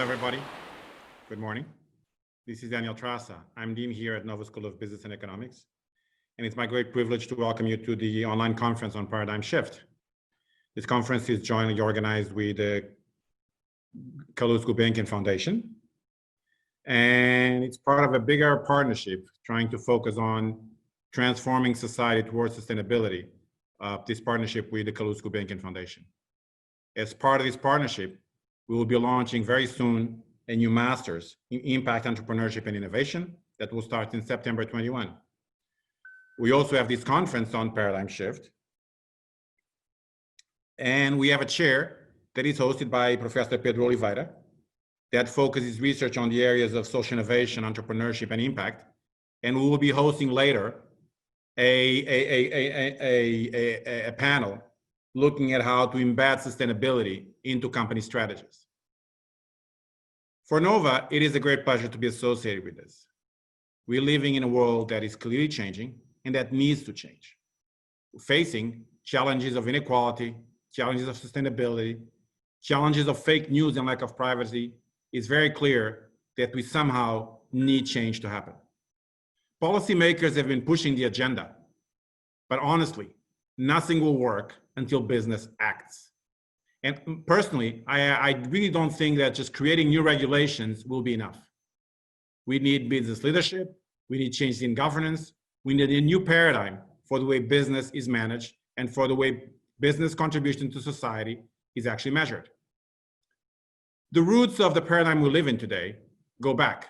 everybody. Good morning. This is Daniel Trasa. I'm Dean here at Nova School of Business and Economics. And it's my great privilege to welcome you to the online conference on paradigm shift. This conference is jointly organized with the Calouste Gulbenkian Foundation. And it's part of a bigger partnership trying to focus on transforming society towards sustainability. This partnership with the Calouste Gulbenkian Foundation. As part of this partnership, we will be launching very soon a new master's in impact entrepreneurship and innovation that will start in September 21. We also have this conference on paradigm shift. And we have a chair that is hosted by Professor Pedro Oliveira that focuses research on the areas of social innovation, entrepreneurship, and impact. And we will be hosting later a panel looking at how to embed sustainability into company strategies. For Nova, it is a great pleasure to be associated with this. We're living in a world that is clearly changing and that needs to change. We're facing challenges of inequality, challenges of sustainability, challenges of fake news and lack of privacy. It's very clear that we somehow need change to happen. Policymakers have been pushing the agenda, but honestly, nothing will work until business acts. And personally, I really don't think that just creating new regulations will be enough. We need business leadership, we need change in governance, we need a new paradigm for the way business is managed and for the way business contribution to society is actually measured. The roots of the paradigm we live in today go back.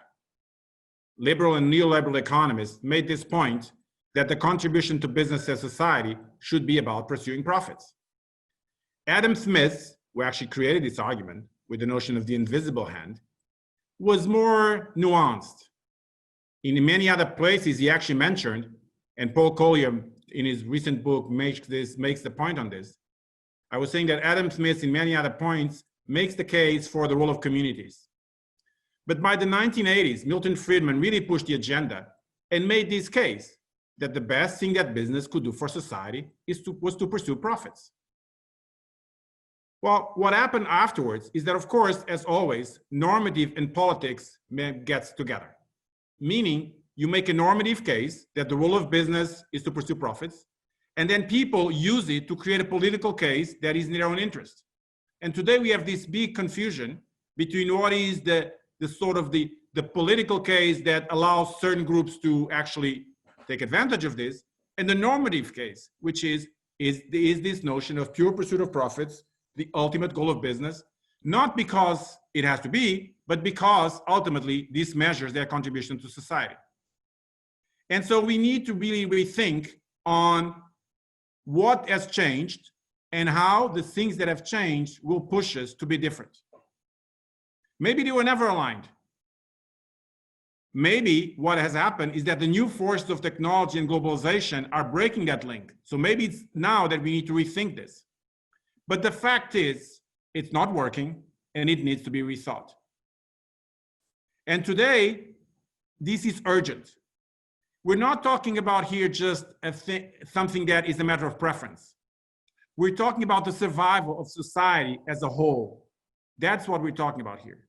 Liberal and neoliberal economists made this point that the contribution to business and society should be about pursuing profits. Adam Smith, who actually created this argument with the notion of the invisible hand, was more nuanced. In many other places he actually mentioned, and Paul Collier in his recent book makes the point on this. I was saying that Adam Smith in many other points makes the case for the role of communities. But by the 1980s, Milton Friedman really pushed the agenda and made this case that the best thing that business could do for society was to pursue profits. Well, what happened afterwards is that, of course, as always, normative and politics gets together. Meaning, you make a normative case that the role of business is to pursue profits, and then people use it to create a political case that is in their own interest. And today we have this big confusion between what is the political case that allows certain groups to actually take advantage of this, and the normative case, which is this notion of pure pursuit of profits, the ultimate goal of business, not because it has to be, but because ultimately this measures their contribution to society. And so we need to really rethink on what has changed and how the things that have changed will push us to be different. Maybe they were never aligned. Maybe what has happened is that the new forces of technology and globalization are breaking that link. So maybe it's now that we need to rethink this. But the fact is, it's not working and it needs to be rethought. And today, this is urgent. We're not talking about here just something that is a matter of preference. We're talking about the survival of society as a whole. That's what we're talking about here.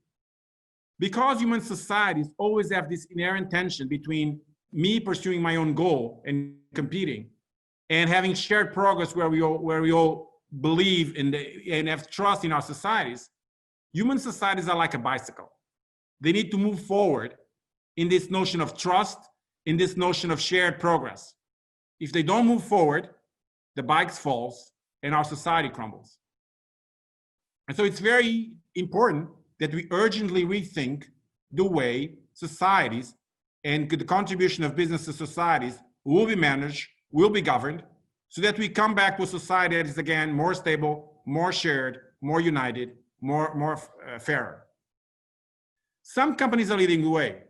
Because human societies always have this inherent tension between me pursuing my own goal and competing and having shared progress where we all believe in and have trust in our societies, human societies are like a bicycle. They need to move forward in this notion of trust, in this notion of shared progress. If they don't move forward, the bike falls and our society crumbles. And so it's very important that we urgently rethink the way societies and the contribution of business to societies will be managed, will be governed, so that we come back to a society that is again more stable, more shared, more united, more fairer. Some companies are leading the way.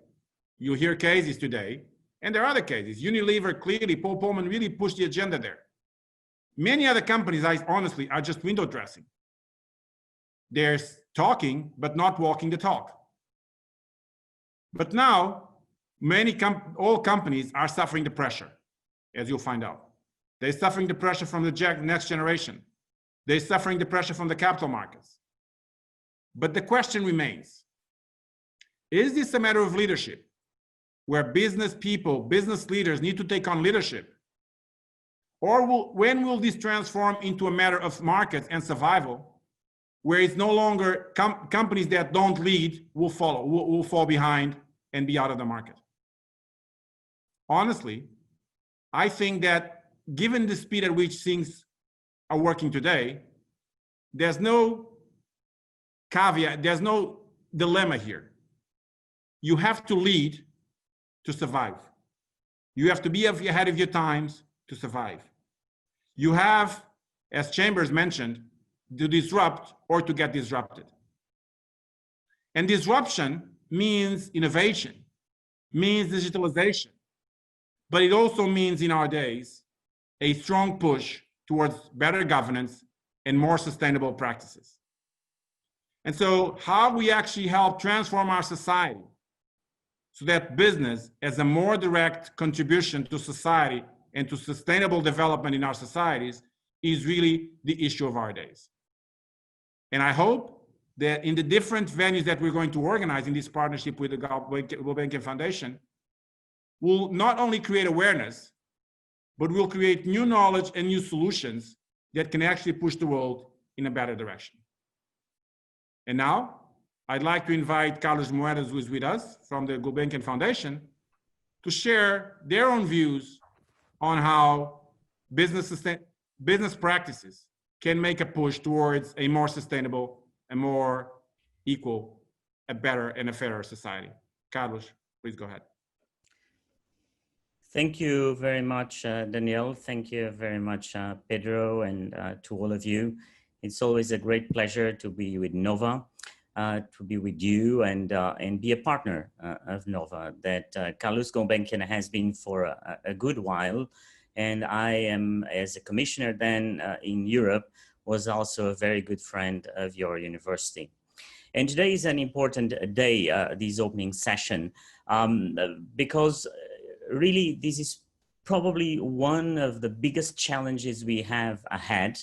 You'll hear cases today, and there are other cases. Unilever, clearly, Paul Polman really pushed the agenda there. Many other companies, honestly, are just window dressing. They're talking, but not walking the talk. But now, all companies are suffering the pressure, as you'll find out. They're suffering the pressure from the next generation. They're suffering the pressure from the capital markets. But the question remains, Is this a matter of leadership, where business people, business leaders need to take on leadership? Or when will this transform into a matter of markets and survival, where it's no longer companies that don't lead will fall behind and be out of the market? Honestly, I think that given the speed at which things are working today, there's no caveat, there's no dilemma here. You have to lead to survive. You have to be ahead of your times to survive. You have, as Chambers mentioned, to disrupt or to get disrupted. And disruption means innovation, means digitalization, but it also means in our days a strong push towards better governance and more sustainable practices. And so how we actually help transform our society so that business has a more direct contribution to society and to sustainable development in our societies is really the issue of our days. And I hope that in the different venues that we're going to organize in this partnership with the Gulbenkian Foundation, we'll not only create awareness, but we'll create new knowledge and new solutions that can actually push the world in a better direction. And now, I'd like to invite Carlos Moedas, who is with us from the Gulbenkian Foundation, to share their own views on how business practices can make a push towards a more sustainable, a more equal, a better and a fairer society. Carlos, please go ahead. Thank you very much, Daniel. Thank you very much, Pedro, and to all of you. It's always a great pleasure to be with Nova, to be with you and be a partner of Nova that Calouste Gulbenkian has been for a good while. And I am, as a commissioner then in Europe, was also a very good friend of your university. And today is an important day, this opening session, because really this is probably one of the biggest challenges we have ahead,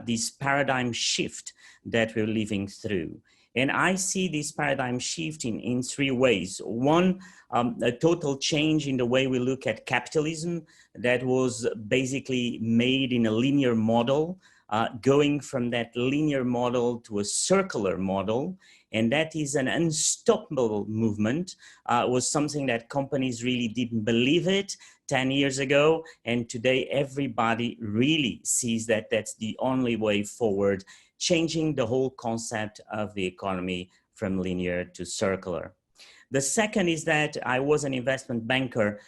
this paradigm shift that we're living through. And I see this paradigm shift in three ways. One, a total change in the way we look at capitalism that was basically made in a linear model, going from that linear model to a circular model. And that is an unstoppable movement. Was something that companies really didn't believe it 10 years ago. And today everybody really sees that that's the only way forward, changing the whole concept of the economy from linear to circular. The second is that I was an investment banker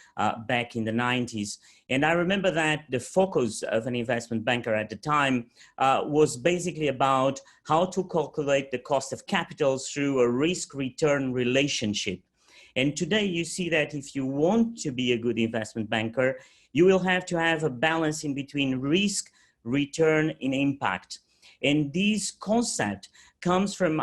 back in the 90s. And I remember that the focus of an investment banker at the time was basically about how to calculate the cost of capital through a risk-return relationship. And today you see that if you want to be a good investment banker, you will have to have a balance in between risk, return, and impact. And this concept comes from,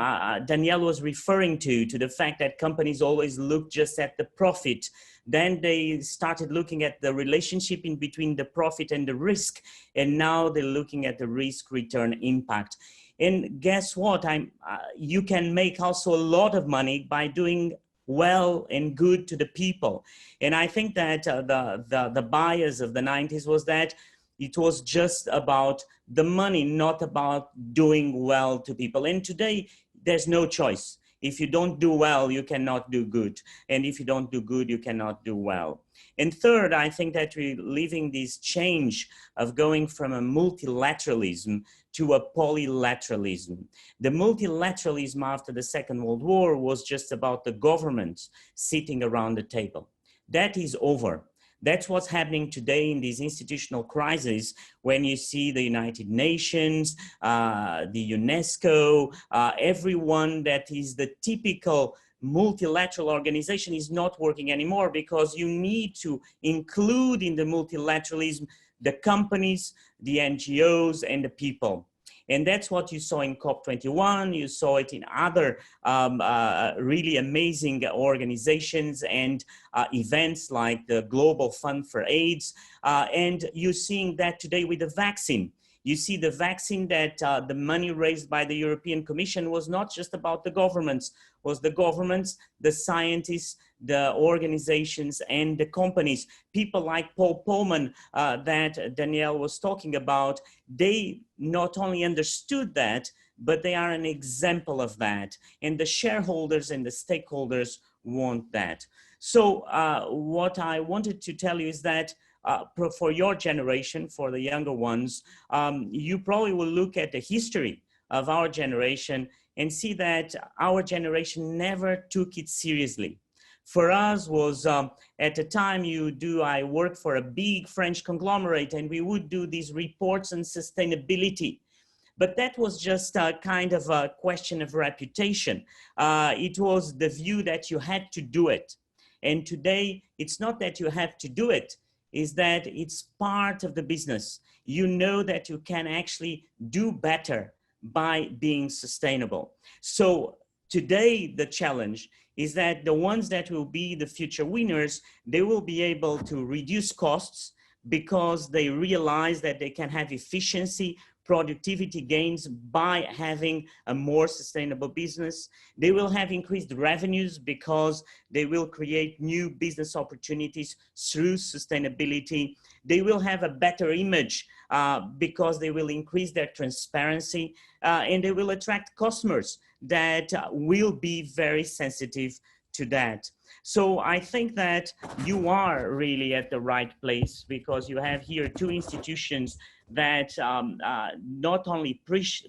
Danielle was referring to the fact that companies always look just at the profit. Then they started looking at the relationship in between the profit and the risk. And now they're looking at the risk, return, impact. And guess what? You can make also a lot of money by doing well and good to the people. And I think that the bias of the 90s was that it was just about the money, not about doing well to people. And today, there's no choice. If you don't do well, you cannot do good. And if you don't do good, you cannot do well. And third, I think that we're living this change of going from a multilateralism to a polylateralism. The multilateralism after the Second World War was just about the governments sitting around the table. That is over. That's what's happening today in this institutional crisis when you see the United Nations, the UNESCO, everyone that is the typical multilateral organization is not working anymore because you need to include in the multilateralism the companies, the NGOs, and the people. And that's what you saw in COP21. You saw it in other really amazing organizations and events like the Global Fund for AIDS. And you're seeing that today with the vaccine. You see the vaccine that the money raised by the European Commission was not just about the governments, was the governments, the scientists, the organizations and the companies. People like Paul Polman that Danielle was talking about, they not only understood that, but they are an example of that. And the shareholders and the stakeholders want that. So what I wanted to tell you is that for your generation, for the younger ones, you probably will look at the history of our generation and see that our generation never took it seriously. For us was, at the time I worked for a big French conglomerate and we would do these reports on sustainability. But that was just a kind of a question of reputation. It was the view that you had to do it. And today, it's not that you have to do it, is that it's part of the business. You know that you can actually do better by being sustainable. So today, the challenge is that the ones that will be the future winners, they will be able to reduce costs because they realize that they can have efficiency, productivity gains by having a more sustainable business. They will have increased revenues because they will create new business opportunities through sustainability. They will have a better image because they will increase their transparency and they will attract customers that will be very sensitive to that. So I think that you are really at the right place because you have here two institutions that not only preach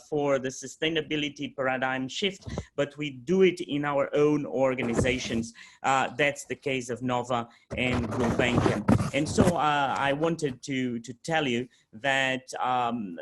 for the sustainability paradigm shift, but we do it in our own organizations. That's the case of Nova and Gulbenkian. And so I wanted to tell you that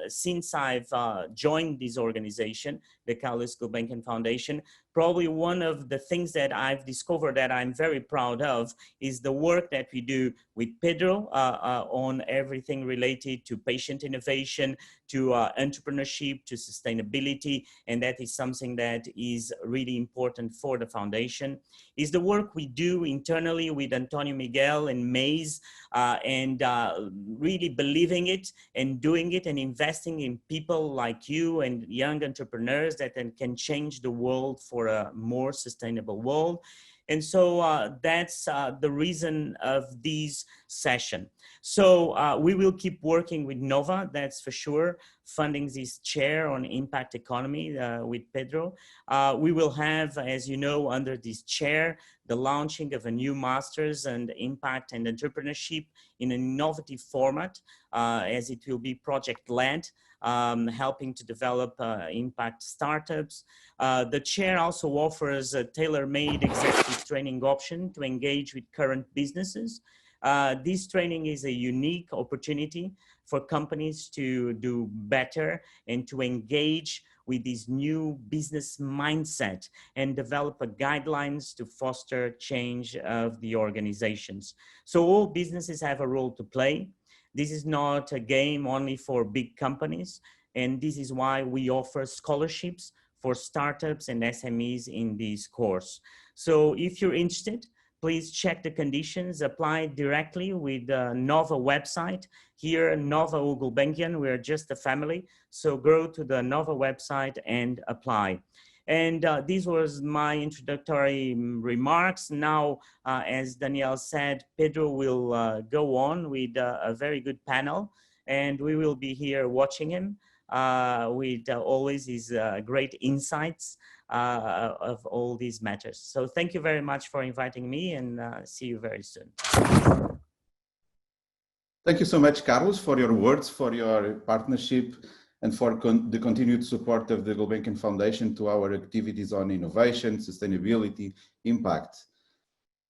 since I've joined this organization, the Calouste Gulbenkian Foundation, probably one of the things that I've discovered that I'm very proud of is the work that we do with Pedro on everything related to patient innovation, to entrepreneurship, to sustainability, and that is something that is really important for the foundation. Is the work we do internally with Antony Miguel and Maze, and really believing it and doing it and investing in people like you and young entrepreneurs that can change the world for a more sustainable world. And so that's the reason of this session. So we will keep working with Nova, that's for sure, funding this chair on impact economy with Pedro. We will have, as you know, under this chair, the launching of a new master's and impact and entrepreneurship in an innovative format, as it will be project-led, helping to develop impact startups. The chair also offers a tailor-made executive training option to engage with current businesses. This training is a unique opportunity for companies to do better and to engage with this new business mindset and develop guidelines to foster change of the organizations. So all businesses have a role to play. This is not a game only for big companies, and this is why we offer scholarships for startups and SMEs in this course. So if you're interested, please check the conditions, apply directly with the Nova website. Here, Nova or Gulbenkian, we're just a family. So go to the Nova website and apply. And this was my introductory remarks. Now, as Danielle said, Pedro will go on with a very good panel, and we will be here watching him with always his great insights of all these matters. So thank you very much for inviting me, and see you very soon. Thank you so much, Carlos, for your words, for your partnership, and for the continued support of the Gulbenkian Foundation to our activities on innovation, sustainability, impact.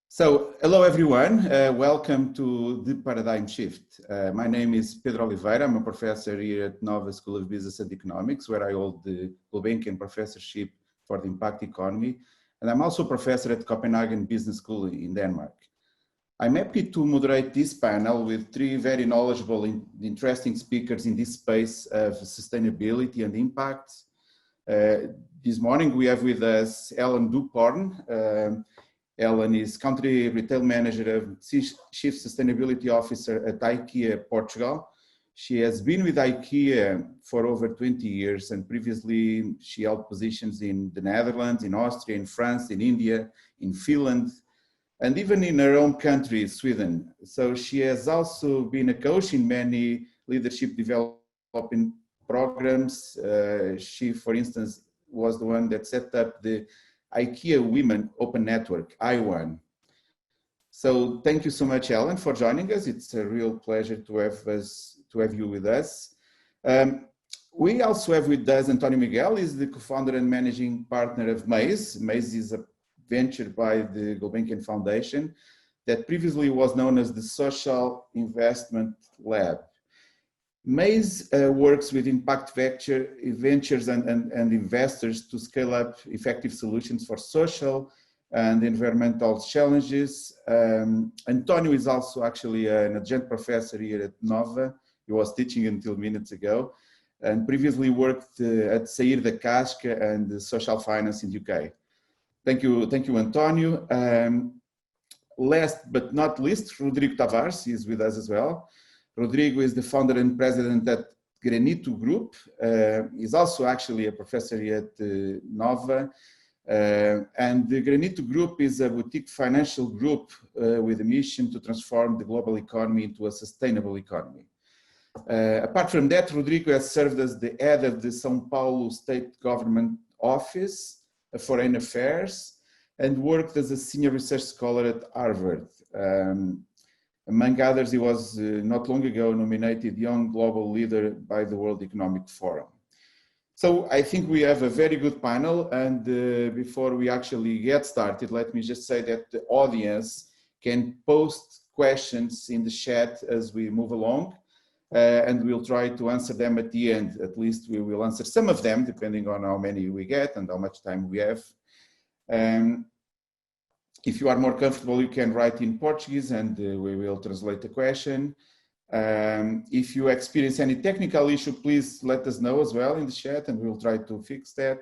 So, hello everyone, welcome to The Paradigm Shift. My name is Pedro Oliveira. I'm a professor here at Nova School of Business and Economics, where I hold the Gulbenkian Professorship for the Impact Economy. And I'm also a professor at Copenhagen Business School in Denmark. I'm happy to moderate this panel with three very knowledgeable and interesting speakers in this space of sustainability and impact. This morning we have with us Ellen Duporn. Ellen is Country Retail Manager and Chief Sustainability Officer at Ikea, Portugal. She has been with Ikea for over 20 years, and previously she held positions in the Netherlands, in Austria, in France, in India, in Finland, and even in her own country, Sweden. So she has also been a coach in many leadership development programs. She, for instance, was the one that set up the Ikea Women Open Network, I1. So thank you so much, Ellen, for joining us. It's a real pleasure to have you with us. We also have with us Antony Miguel, is the co-founder and managing partner of Maze. Maze is a venture by the Gulbenkian Foundation that previously was known as the Social Investment Lab. Maze works with impact ventures and investors to scale up effective solutions for social and environmental challenges. Antonio is also actually an adjunct professor here at Nova. He was teaching until minutes ago, and previously worked at Sair da Casca and Social Finance in the UK. Thank you, Antonio. Last but not least, Rodrigo Tavares is with us as well. Rodrigo is the founder and president at Granito Group. He's also actually a professor here at Nova. And the Granito Group is a boutique financial group with a mission to transform the global economy into a sustainable economy. Apart from that, Rodrigo has served as the head of the São Paulo State Government Office, Foreign Affairs, and worked as a senior research scholar at Harvard. Among others, he was not long ago nominated Young Global Leader by the World Economic Forum. So I think we have a very good panel, and before we actually get started, let me just say that the audience can post questions in the chat as we move along, and we'll try to answer them at the end. At least we will answer some of them, depending on how many we get and how much time we have. If you are more comfortable, you can write in Portuguese and we will translate the question. If you experience any technical issue, please let us know as well in the chat and we'll try to fix that.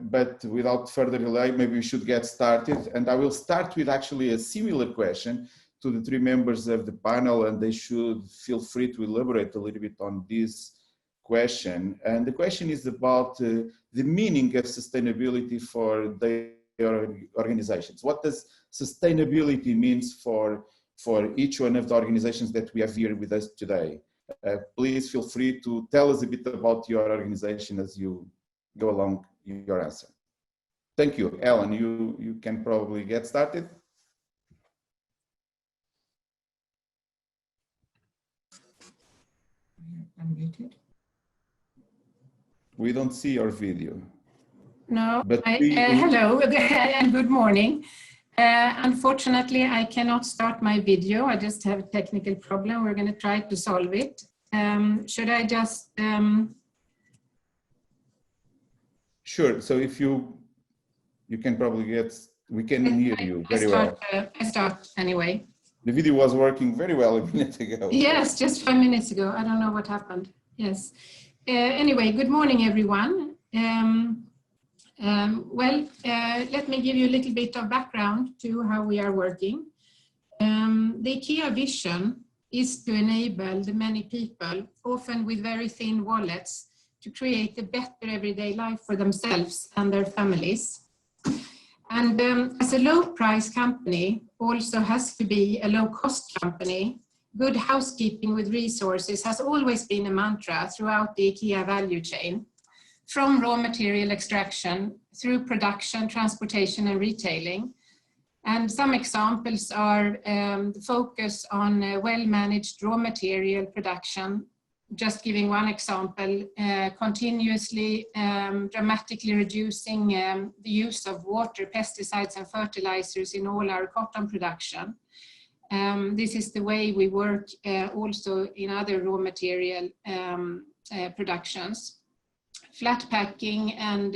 But without further delay, maybe we should get started. And I will start with actually a similar question to the three members of the panel, and they should feel free to elaborate a little bit on this question. And the question is about the meaning of sustainability for their organizations. What does sustainability means for each one of the organizations that we have here with us today? Please feel free to tell us a bit about your organization as you go along your answer. Thank you. Ellen, you can probably get started. Unmuted. We don't see your video. No, but hello and good morning. Unfortunately, I cannot start my video. I just have a technical problem. We're going to try to solve it. Should I just... Sure. So if you can probably we can hear you very well. I start anyway. The video was working very well a minute ago. Yes, just 5 minutes ago. I don't know what happened. Yes. Anyway, good morning, everyone. Let me give you a little bit of background to how we are working. The Ikea vision is to enable the many people, often with very thin wallets, to create a better everyday life for themselves and their families. And as a low price company also has to be a low cost company. Good housekeeping with resources has always been a mantra throughout the Ikea value chain, from raw material extraction through production, transportation and retailing. And some examples are the focus on well-managed raw material production. Just giving one example, continuously dramatically reducing the use of water, pesticides and fertilizers in all our cotton production. This is the way we work also in other raw material productions. Flat packing and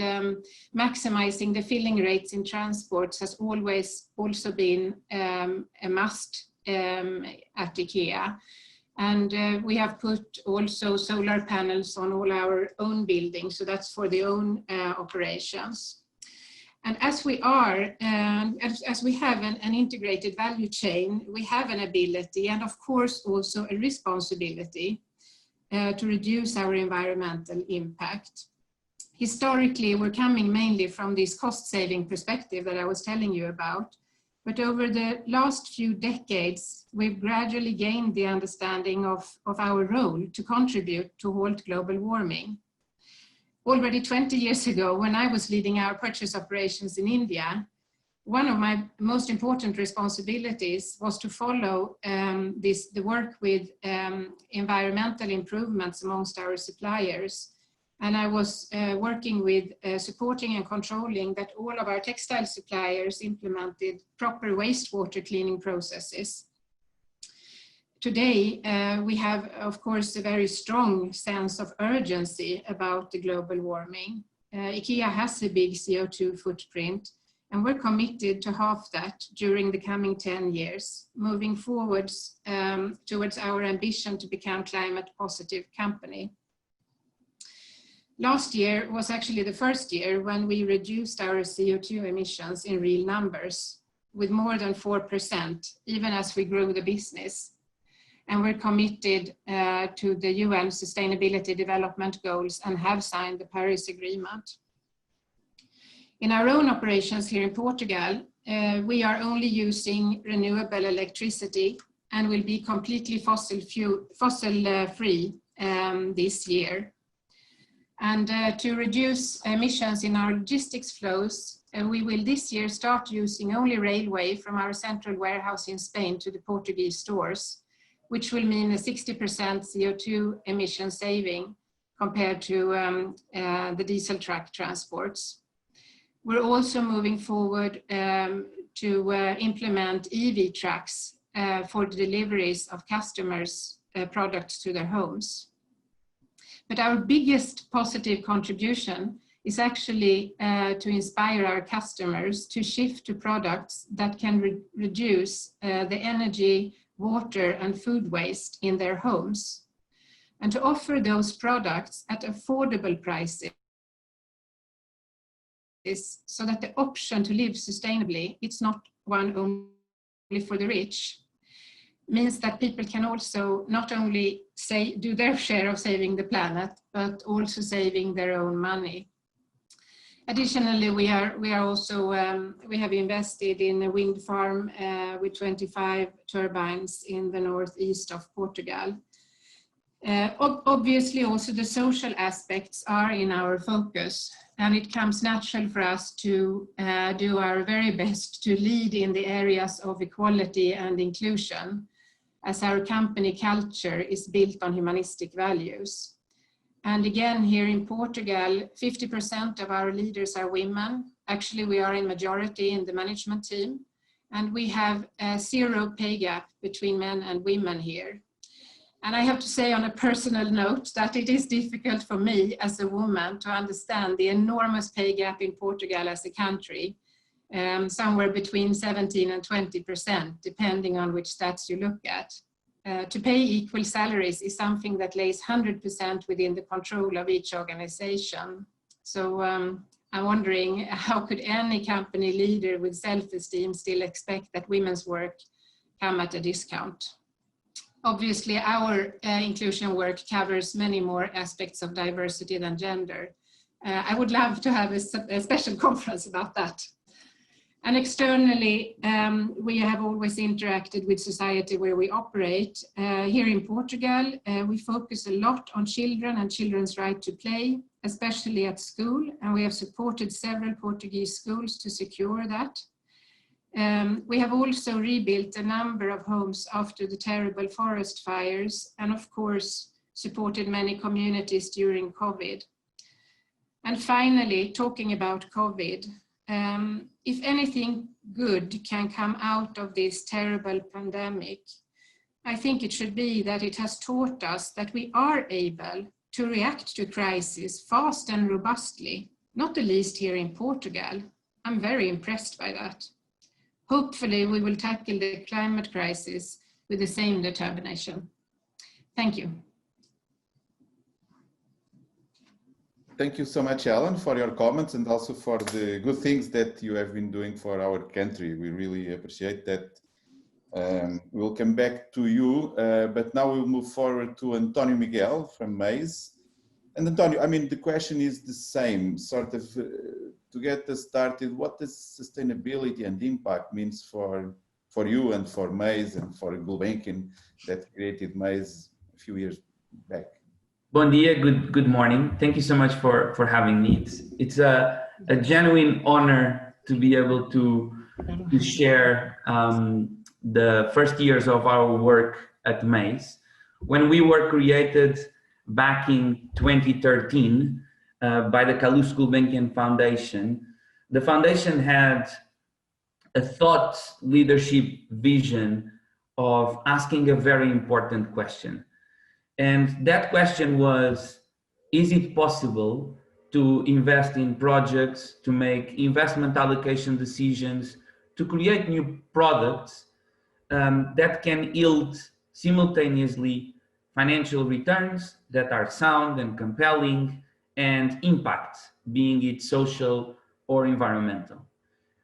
maximizing the filling rates in transports has always also been a must at Ikea. And we have put also solar panels on all our own buildings, so that's for the own operations. And as we are, as we have an integrated value chain, we have an ability and of course also a responsibility to reduce our environmental impact. Historically, we're coming mainly from this cost-saving perspective that I was telling you about. But over the last few decades, we've gradually gained the understanding of our role to contribute to halt global warming. Already 20 years ago, when I was leading our purchase operations in India, one of my most important responsibilities was to follow the work with environmental improvements amongst our suppliers. And I was working with supporting and controlling that all of our textile suppliers implemented proper wastewater cleaning processes. Today, we have, of course, a very strong sense of urgency about the global warming. Ikea has a big CO2 footprint, and we're committed to halve that during the coming 10 years, moving forwards towards our ambition to become a climate positive company. Last year was actually the first year when we reduced our CO2 emissions in real numbers with more than 4%, even as we grew the business. And we're committed to the UN Sustainability Development Goals and have signed the Paris Agreement. In our own operations here in Portugal, we are only using renewable electricity and will be completely fossil-free this year. And to reduce emissions in our logistics flows, we will this year start using only railway from our central warehouse in Spain to the Portuguese stores, which will mean a 60% CO2 emission saving compared to the diesel truck transports. We're also moving forward to implement EV trucks for the deliveries of customers' products to their homes. But our biggest positive contribution is actually to inspire our customers to shift to products that can reduce the energy, water, and food waste in their homes, and to offer those products at affordable prices so that the option to live sustainably, it's not one only for the rich, means that people can also not only do their share of saving the planet, but also saving their own money. Additionally, we have invested in a wind farm with 25 turbines in the northeast of Portugal. Obviously, also the social aspects are in our focus, and it comes natural for us to do our very best to lead in the areas of equality and inclusion, as our company culture is built on humanistic values. And again, here in Portugal, 50% of our leaders are women. Actually, we are in majority in the management team, and we have a zero pay gap between men and women here. And I have to say on a personal note that it is difficult for me as a woman to understand the enormous pay gap in Portugal as a country, somewhere between 17 and 20%, depending on which stats you look at. To pay equal salaries is something that lays 100% within the control of each organization. So I'm wondering, how could any company leader with self-esteem still expect that women's work come at a discount? Obviously, our inclusion work covers many more aspects of diversity than gender. I would love to have a special conference about that. And externally, we have always interacted with society where we operate. Here in Portugal, we focus a lot on children and children's right to play, especially at school, and we have supported several Portuguese schools to secure that. We have also rebuilt a number of homes after the terrible forest fires, and of course, supported many communities during COVID. And finally, talking about COVID, if anything good can come out of this terrible pandemic, I think it should be that it has taught us that we are able to react to crisis fast and robustly, not the least here in Portugal. I'm very impressed by that. Hopefully, we will tackle the climate crisis with the same determination. Thank you. Thank you so much, Alan, for your comments and also for the good things that you have been doing for our country. We really appreciate that. We'll come back to you, but now we'll move forward to Antony Miguel from Maize. And Antonio, I mean, the question is the same, sort of, to get us started, what does sustainability and impact means for you and for Maize and for Gulbenkian that created Maize a few years back? Bon dia, good morning. Thank you so much for having me. It's a genuine honor to be able to share the first years of our work at Maize. When we were created back in 2013 by the Calouste Gulbenkian Foundation, the foundation had a thought leadership vision of asking a very important question. And that question was, is it possible to invest in projects, to make investment allocation decisions, to create new products that can yield simultaneously financial returns that are sound and compelling and impact, being it social or environmental?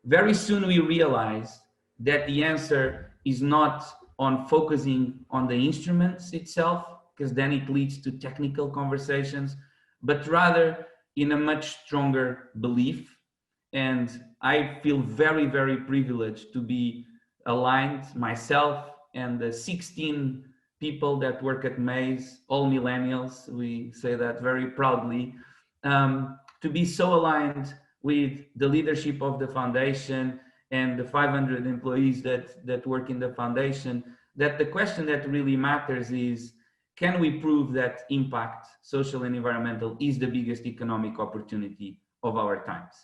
Very soon we realized that the answer is not on focusing on the instruments itself, because then it leads to technical conversations, but rather in a much stronger belief. And I feel very, very privileged to be aligned, myself and the 16 people that work at Maize, all millennials, we say that very proudly, to be so aligned with the leadership of the foundation and the 500 employees that work in the foundation, that the question that really matters is, can we prove that impact, social and environmental, is the biggest economic opportunity of our times?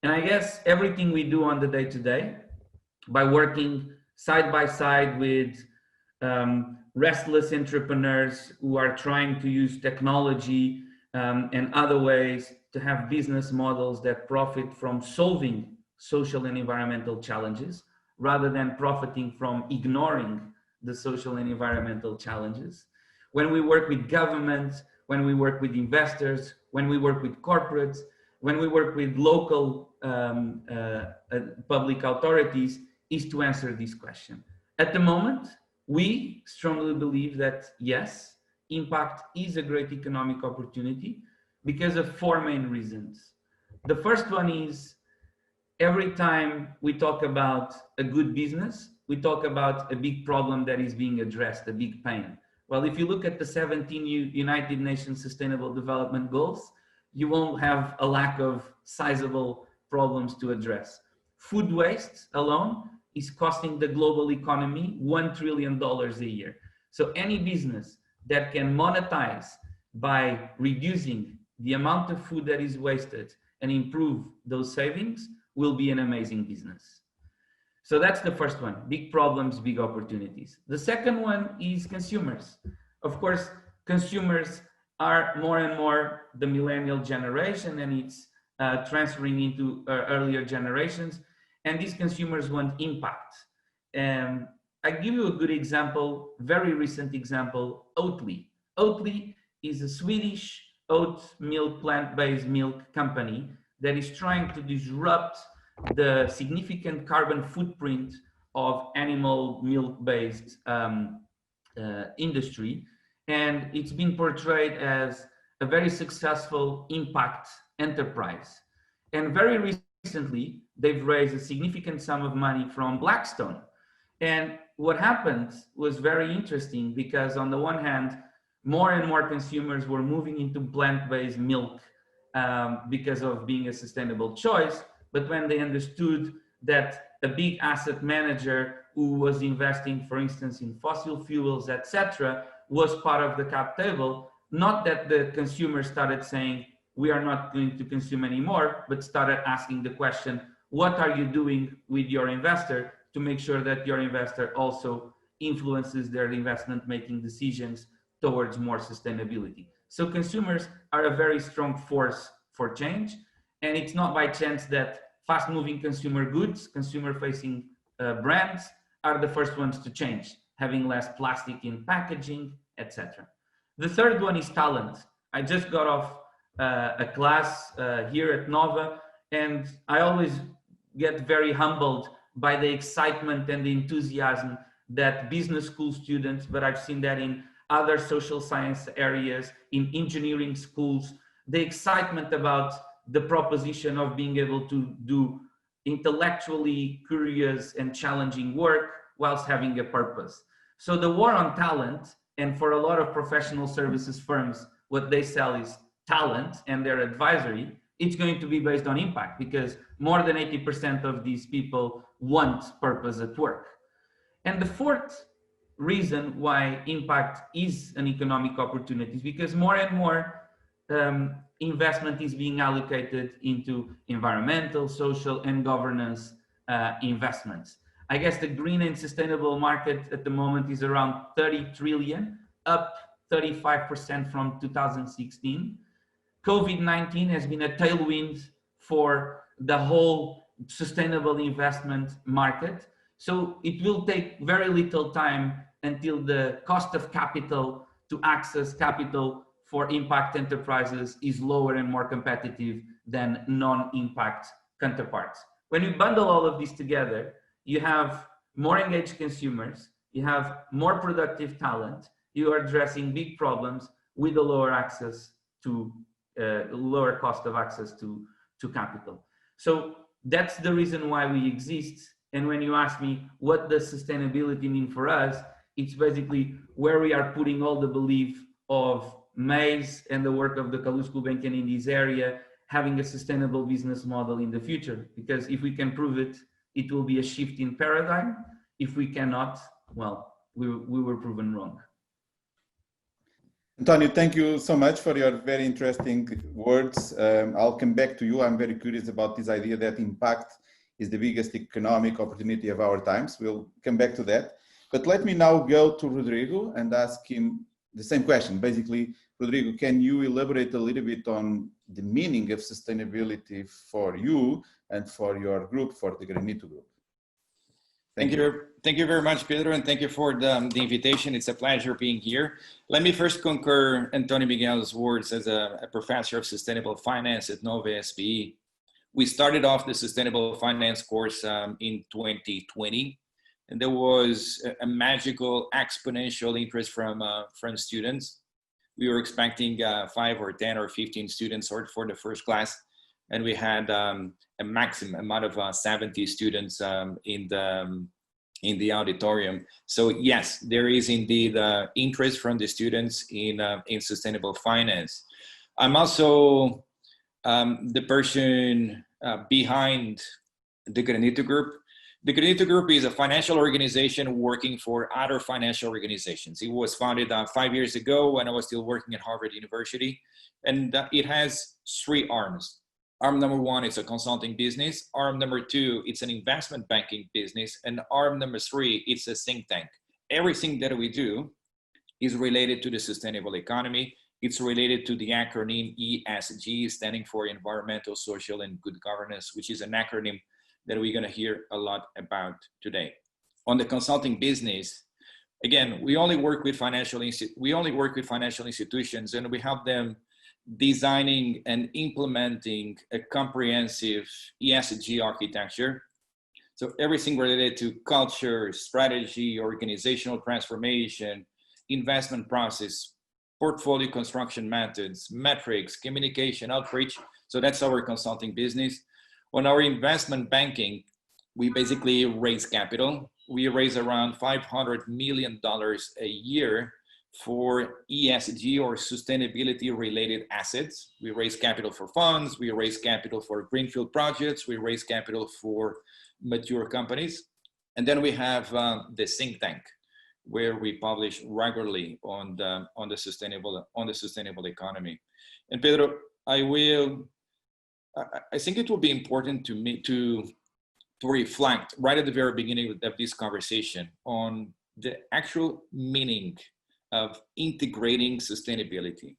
And I guess everything we do on the day-to-day, by working side by side with restless entrepreneurs who are trying to use technology and other ways to have business models that profit from solving social and environmental challenges, rather than profiting from ignoring the social and environmental challenges. When we work with governments, when we work with investors, when we work with corporates, when we work with local public authorities, is to answer this question. At the moment, we strongly believe that yes, impact is a great economic opportunity because of four main reasons. The first one is, every time we talk about a good business, we talk about a big problem that is being addressed, a big pain. Well, if you look at the 17 United Nations Sustainable Development Goals, you won't have a lack of sizable problems to address. Food waste alone is costing the global economy $1 trillion a year. So any business that can monetize by reducing the amount of food that is wasted and improve those savings will be an amazing business. So that's the first one, big problems, big opportunities. The second one is consumers. Of course, consumers are more and more the millennial generation, and it's transferring into earlier generations. And these consumers want impact. I give you a good example, very recent example, Oatly. Oatly is a Swedish oat milk, plant-based milk company that is trying to disrupt the significant carbon footprint of animal milk-based industry. And it's been portrayed as a very successful impact enterprise. And very recently, they've raised a significant sum of money from Blackstone. And what happened was very interesting, because on the one hand, more and more consumers were moving into plant-based milk because of being a sustainable choice. But when they understood that a big asset manager who was investing, for instance, in fossil fuels, etc., was part of the cap table, not that the consumers started saying, we are not going to consume anymore, but started asking the question, what are you doing with your investor to make sure that your investor also influences their investment making decisions towards more sustainability? So consumers are a very strong force for change. And it's not by chance that fast-moving consumer goods, consumer-facing brands are the first ones to change, having less plastic in packaging, etc. The third one is talent. I just got off a class here at Nova, and I always get very humbled by the excitement and the enthusiasm that business school students, but I've seen that in other social science areas, in engineering schools, the excitement about the proposition of being able to do intellectually curious and challenging work whilst having a purpose. So the war on talent, and for a lot of professional services firms, what they sell is talent and their advisory, it's going to be based on impact, because more than 80% of these people want purpose at work. And the fourth reason why impact is an economic opportunity is because more and more investment is being allocated into environmental, social, and governance investments. I guess the green and sustainable market at the moment is around 30 trillion, up 35% from 2016. COVID-19 has been a tailwind for the whole sustainable investment market. So it will take very little time until the cost of capital to access capital for impact enterprises is lower and more competitive than non-impact counterparts. When you bundle all of these together, you have more engaged consumers, you have more productive talent, you are addressing big problems with a lower access to lower cost of access to capital. So that's the reason why we exist. And when you ask me what does sustainability mean for us, it's basically where we are putting all the belief of Maze and the work of the Calouste Gulbenkian in this area, having a sustainable business model in the future. Because if we can prove it, it will be a shift in paradigm. If we cannot, well, we were proven wrong. Antonio, thank you so much for your very interesting words. I'll come back to you. I'm very curious about this idea that impact is the biggest economic opportunity of our times. We'll come back to that. But let me now go to Rodrigo and ask him the same question. Basically, Rodrigo, can you elaborate a little bit on the meaning of sustainability for you and for your group, for the Granito Group? Thank you. Thank you very much, Pedro, and thank you for the invitation. It's a pleasure being here. Let me first concur Antony Miguel's words as a professor of sustainable finance at Nova SPE. We started off the sustainable finance course in 2020, and there was a magical exponential interest from students. We were expecting 5 or 10 or 15 students for the first class, and we had a maximum amount of 70 students in the auditorium. So yes, there is indeed interest from the students in sustainable finance. I'm also the person behind the Granito Group. The Granito Group is a financial organization working for other financial organizations. It was founded 5 years ago when I was still working at Harvard University, and it has 3 arms. Arm number 1 is a consulting business. Arm number 2, it's an investment banking business. And arm number 3, it's a think tank. Everything that we do is related to the sustainable economy. It's related to the acronym ESG, standing for Environmental, Social, and Good Governance, which is an acronym that we're going to hear a lot about today. On the consulting business, again, we only work with financial institutions, and we help them designing and implementing a comprehensive ESG architecture. So everything related to culture, strategy, organizational transformation, investment process, portfolio construction methods, metrics, communication, outreach. So that's our consulting business. On our investment banking, we basically raise capital. We raise around $500 million a year for ESG or sustainability related assets. We raise capital for funds, we raise capital for greenfield projects, we raise capital for mature companies. And then we have the think tank, where we publish regularly on the sustainable economy. And Pedro, I think it will be important to me to reflect right at the very beginning of this conversation on the actual meaning of integrating sustainability.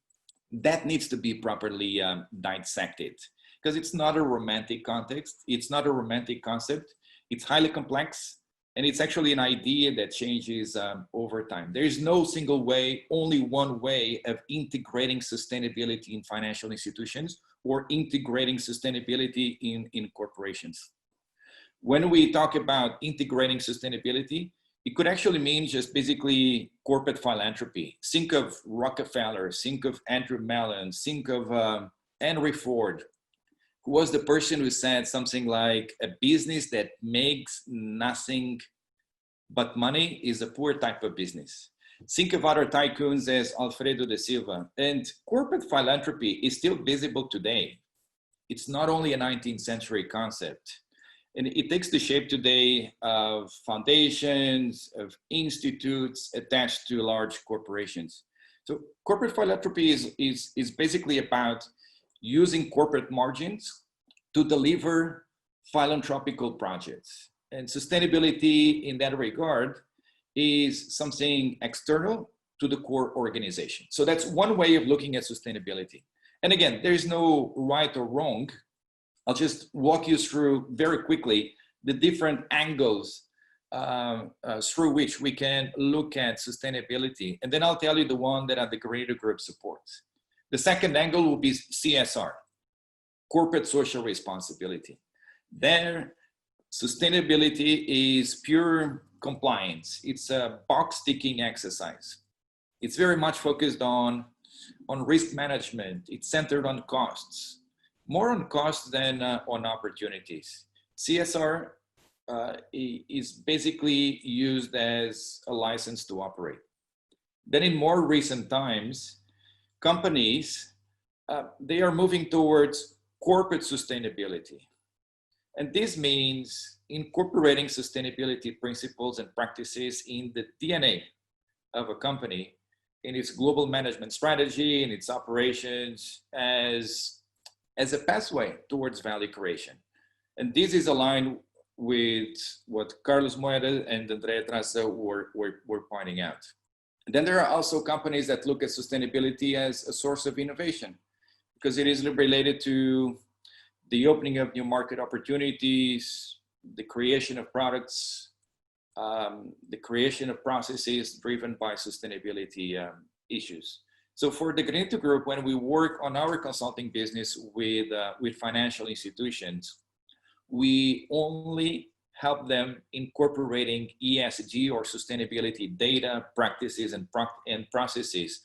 That needs to be properly dissected, because it's not a romantic context. It's not a romantic concept. It's highly complex. And it's actually an idea that changes over time. There is no single way, only one way of integrating sustainability in financial institutions or integrating sustainability in corporations. When we talk about integrating sustainability, it could actually mean just basically corporate philanthropy. Think of Rockefeller, think of Andrew Mellon, think of Henry Ford, who was the person who said something like, a business that makes nothing but money is a poor type of business. Think of other tycoons as Alfredo de Silva. And corporate philanthropy is still visible today. It's not only a 19th century concept. And it takes the shape today of foundations, of institutes attached to large corporations. So corporate philanthropy is basically about using corporate margins to deliver philanthropical projects. And sustainability in that regard is something external to the core organization. So that's one way of looking at sustainability. And again, there is no right or wrong. I'll just walk you through very quickly the different angles through which we can look at sustainability. And then I'll tell you the one that the Creator Group supports. The second angle will be CSR, corporate social responsibility. There, sustainability is pure compliance. It's a box-ticking exercise. It's very much focused on risk management. It's centered on costs, more on costs than on opportunities. CSR is basically used as a license to operate. Then in more recent times, companies, they are moving towards corporate sustainability. And this means incorporating sustainability principles and practices in the DNA of a company, in its global management strategy, in its operations, as a pathway towards value creation. And this is aligned with what Carlos Moeda and Andrea Trassa were pointing out. And then there are also companies that look at sustainability as a source of innovation, because it is related to the opening of new market opportunities, the creation of products, the creation of processes driven by sustainability issues. So for the Creator Group, when we work on our consulting business with financial institutions, we only help them incorporating ESG or sustainability data, practices, and processes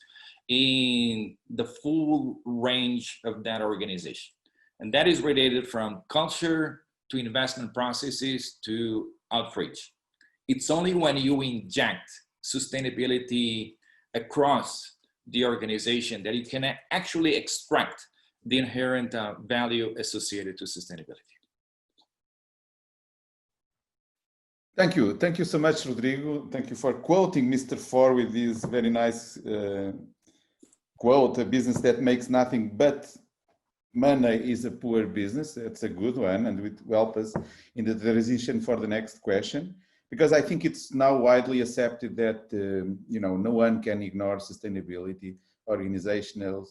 in the full range of that organization. And that is related from culture to investment processes to outreach. It's only when you inject sustainability across the organization that it can actually extract the inherent value associated to sustainability. Thank you. Thank you so much, Rodrigo. Thank you for quoting Mr. Ford with this very nice quote, a business that makes nothing but money is a poor business. That's a good one, and it will help us in the transition for the next question, because I think it's now widely accepted that no one can ignore sustainability. Organizational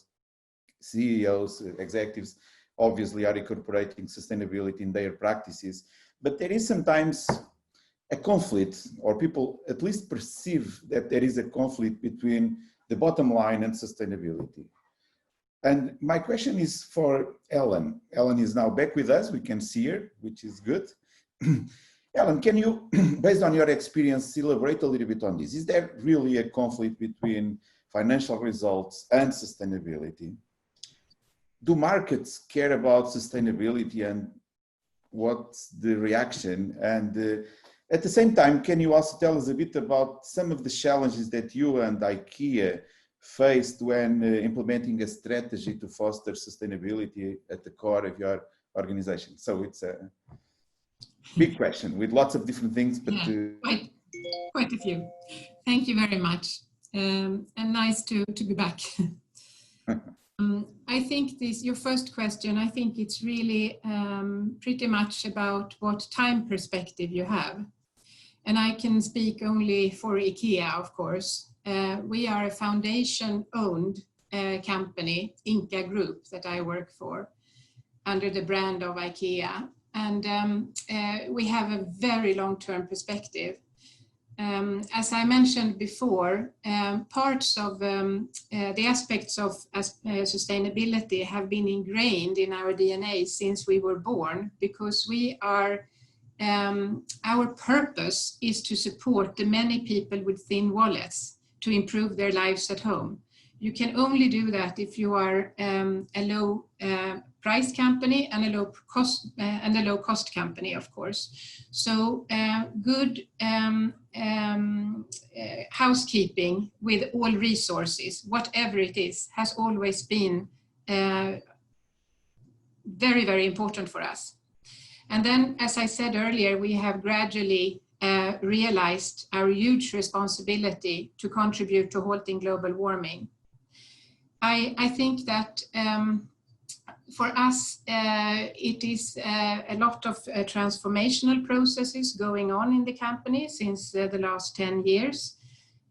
CEOs, executives, obviously are incorporating sustainability in their practices, but there is sometimes a conflict, or people at least perceive that there is a conflict between the bottom line and sustainability. And my question is for Ellen. Ellen is now back with us. We can see her, which is good. Ellen, can you, based on your experience, elaborate a little bit on this? Is there really a conflict between financial results and sustainability? Do markets care about sustainability, and what's the reaction? And at the same time, can you also tell us a bit about some of the challenges that you and Ikea faced when implementing a strategy to foster sustainability at the core of your organization? So it's a big question with lots of different things, but quite a few. Thank you very much, and nice to be back. I think your first question, I think it's really pretty much about what time perspective you have. And I can speak only for Ikea, of course. We are a foundation-owned company, Inca Group, that I work for, under the brand of Ikea. we have a very long-term perspective. As I mentioned before, parts of the aspects of sustainability have been ingrained in our DNA since we were born, because we are, our purpose is to support the many people with thin wallets to improve their lives at home. You can only do that if you are a low price company and a low cost company, of course. So good housekeeping with all resources, whatever it is, has always been very, very important for us. And then, as I said earlier, we have gradually realized our huge responsibility to contribute to halting global warming. I think that for us, it is a lot of transformational processes going on in the company since the last 10 years.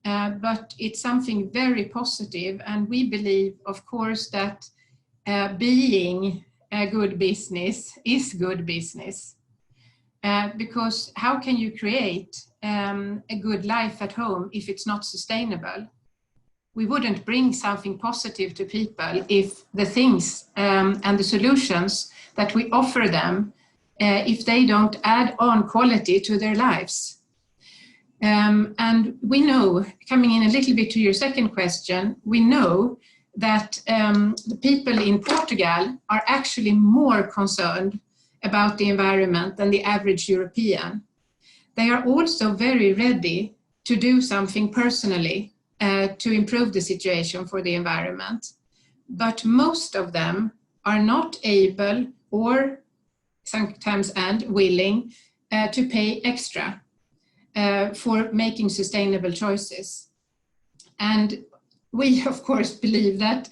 But it's something very positive, and we believe, of course, that being a good business is good business. Because how can you create a good life at home if it's not sustainable? We wouldn't bring something positive to people if the things and the solutions that we offer them, if they don't add on quality to their lives. And we know, coming in a little bit to your second question, we know that the people in Portugal are actually more concerned about the environment than the average European. They are also very ready to do something personally to improve the situation for the environment. But most of them are not able or sometimes and willing to pay extra for making sustainable choices. And we, of course, believe that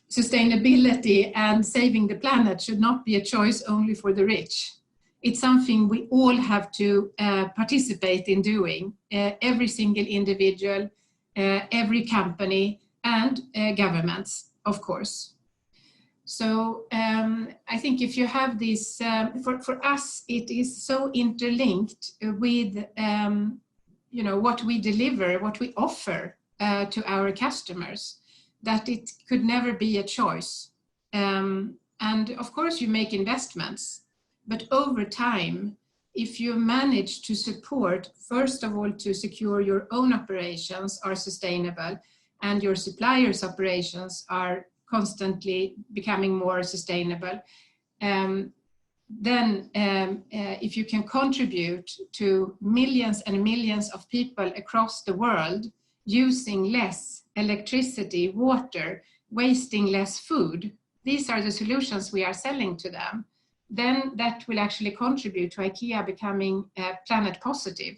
sustainability and saving the planet should not be a choice only for the rich. It's something we all have to participate in doing, every single individual, every company, and governments, of course. So I think if you have this, for us, it is so interlinked with what we deliver, what we offer to our customers, that it could never be a choice. And of course you make investments, but over time, if you manage to support, first of all, to secure your own operations are sustainable and your suppliers' operations are constantly becoming more sustainable, then if you can contribute to millions and millions of people across the world using less electricity, water, wasting less food, these are the solutions we are selling to them, then that will actually contribute to Ikea becoming planet positive.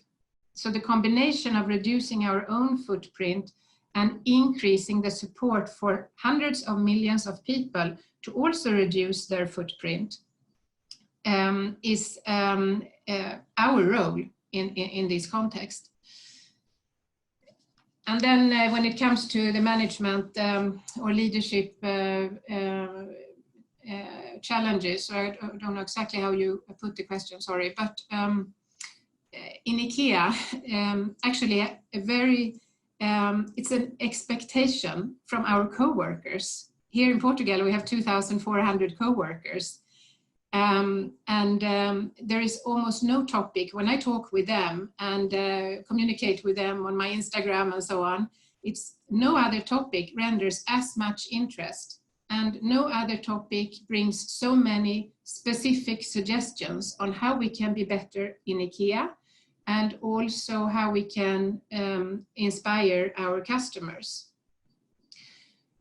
So the combination of reducing our own footprint and increasing the support for hundreds of millions of people to also reduce their footprint is our role in this context. And then when it comes to the management or leadership challenges, so I don't know exactly how you put the question, sorry, but in Ikea, actually a very, it's an expectation from our co-workers. Here in Portugal, we have 2,400 co-workers. There is almost no topic, when I talk with them and communicate with them on my Instagram and so on, it's no other topic renders as much interest, and no other topic brings so many specific suggestions on how we can be better in Ikea, and also how we can inspire our customers.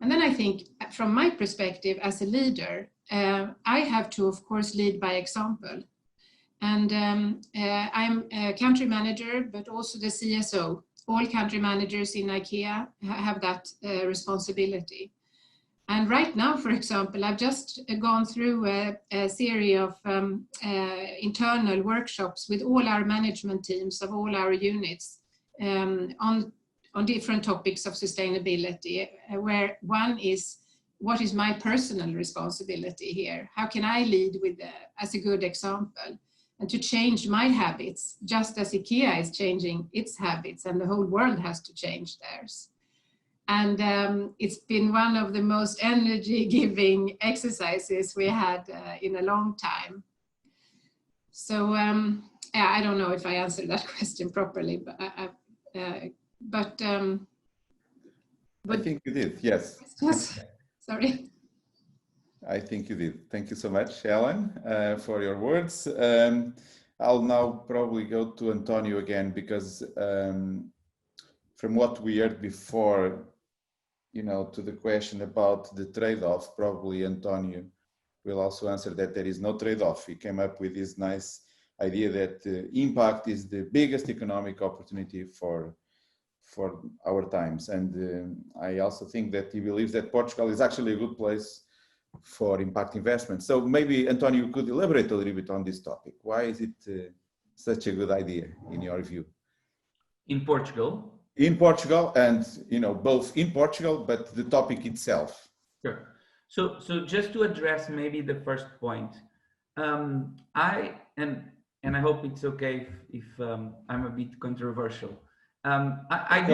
And then I think, from my perspective as a leader, I have to, of course, lead by example. And I'm a country manager, but also the CSO. All country managers in Ikea have that responsibility. And right now, for example, I've just gone through a series of internal workshops with all our management teams of all our units on different topics of sustainability, where one is what is my personal responsibility here? How can I lead with as a good example? And to change my habits, just as Ikea is changing its habits and the whole world has to change theirs. And it's been one of the most energy-giving exercises we had in a long time. So yeah, I don't know if I answered that question properly, but I think you did, yes. Sorry. I think you did. Thank you so much, Ellen, for your words. I'll now probably go to Antonio again, because from what we heard before, you know, to the question about the trade-off, probably Antonio will also answer that there is no trade-off. He came up with this nice idea that impact is the biggest economic opportunity for our times. And I also think that he believes that Portugal is actually a good place for impact investment. So maybe Antonio could elaborate a little bit on this topic. Why is it such a good idea in your view? In Portugal? In Portugal, and you know, both in Portugal, but the topic itself. Sure. So just to address maybe the first point, I hope it's okay if I'm a bit controversial. I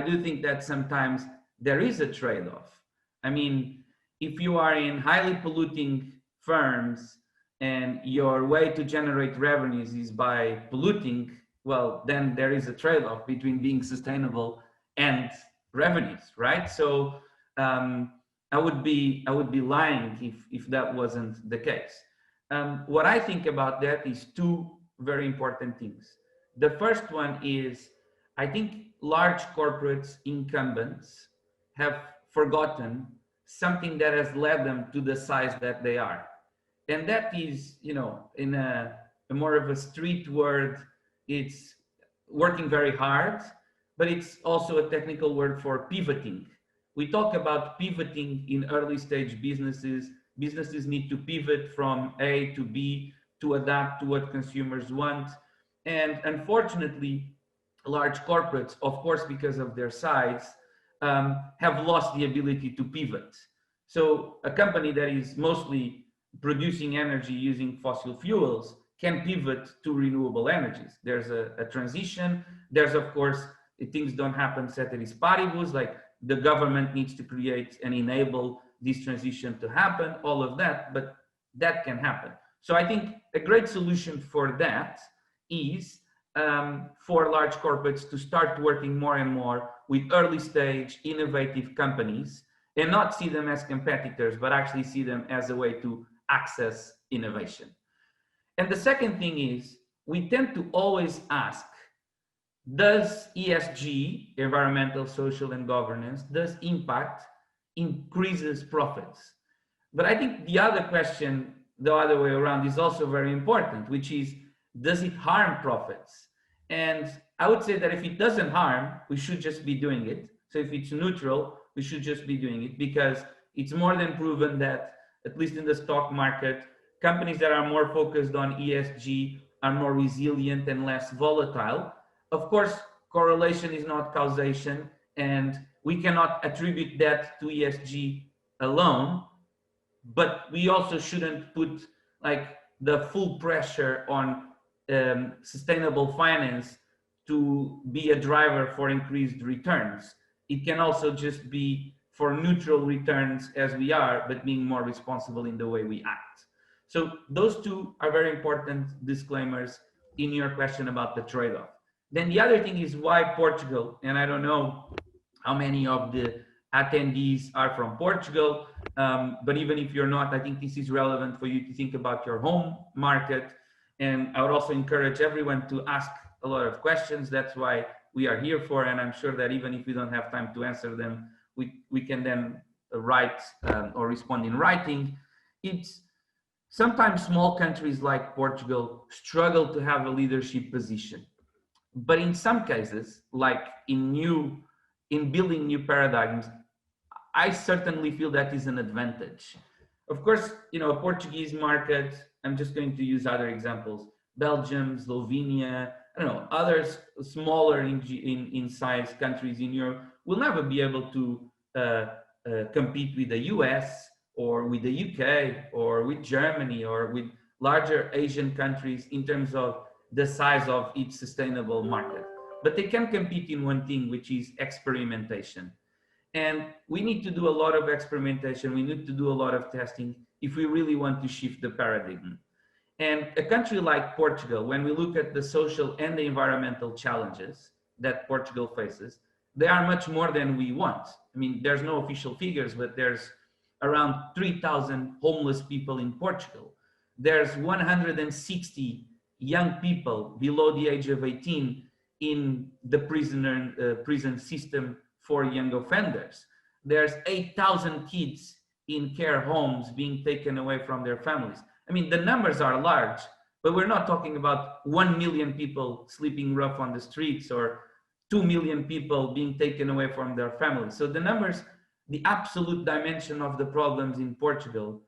do think that sometimes there is a trade-off. I mean, if you are in highly polluting firms and your way to generate revenues is by polluting, well, then there is a trade-off between being sustainable and revenues, right? So I would be lying if that wasn't the case. What I think about that is two very important things. The first one is, I think large corporates, incumbents, have forgotten something that has led them to the size that they are. And that is, you know, in a more of a street word, it's working very hard, but it's also a technical word for pivoting. We talk about pivoting in early stage businesses. Businesses need to pivot from A to B to adapt to what consumers want. And unfortunately, large corporates, of course, because of their size, have lost the ability to pivot. So a company that is mostly producing energy using fossil fuels can pivot to renewable energies. There's a transition. There's, of course, things don't happen ceteris paribus, like the government needs to create and enable this transition to happen, all of that, but that can happen. So I think a great solution for that is for large corporates to start working more and more with early stage innovative companies and not see them as competitors, but actually see them as a way to access innovation. And the second thing is, we tend to always ask, does ESG, environmental, social, and governance, does impact increases profits? But I think the other question, the other way around, is also very important, which is, does it harm profits? And I would say that if it doesn't harm, we should just be doing it. So if it's neutral, we should just be doing it, because it's more than proven that, at least in the stock market, companies that are more focused on ESG are more resilient and less volatile. Of course, correlation is not causation, and we cannot attribute that to ESG alone, but we also shouldn't put like the full pressure on sustainable finance to be a driver for increased returns. It can also just be for neutral returns as we are, but being more responsible in the way we act. So those two are very important disclaimers in your question about the trade-off. Then the other thing is, why Portugal? And I don't know how many of the attendees are from Portugal, but even if you're not, I think this is relevant for you to think about your home market. And I would also encourage everyone to ask a lot of questions. That's why we are here for, and I'm sure that even if we don't have time to answer them, we can then write or respond in writing. It's sometimes small countries like Portugal struggle to have a leadership position. But in some cases, like in building new paradigms, I certainly feel that is an advantage. Of course, you know, Portuguese market, I'm just going to use other examples, Belgium, Slovenia, I don't know, others smaller in size countries in Europe will never be able to compete with the US or with the UK or with Germany or with larger Asian countries in terms of the size of each sustainable market. But they can compete in one thing, which is experimentation. And we need to do a lot of experimentation. We need to do a lot of testing if we really want to shift the paradigm. And a country like Portugal, when we look at the social and the environmental challenges that Portugal faces, they are much more than we want. I mean, there's no official figures, but there's around 3,000 homeless people in Portugal. There's 160 young people below the age of 18 in the prison system for young offenders. There's 8,000 kids in care homes being taken away from their families. I mean, the numbers are large, but we're not talking about 1 million people sleeping rough on the streets or 2 million people being taken away from their families. So the numbers, the absolute dimension of the problems in Portugal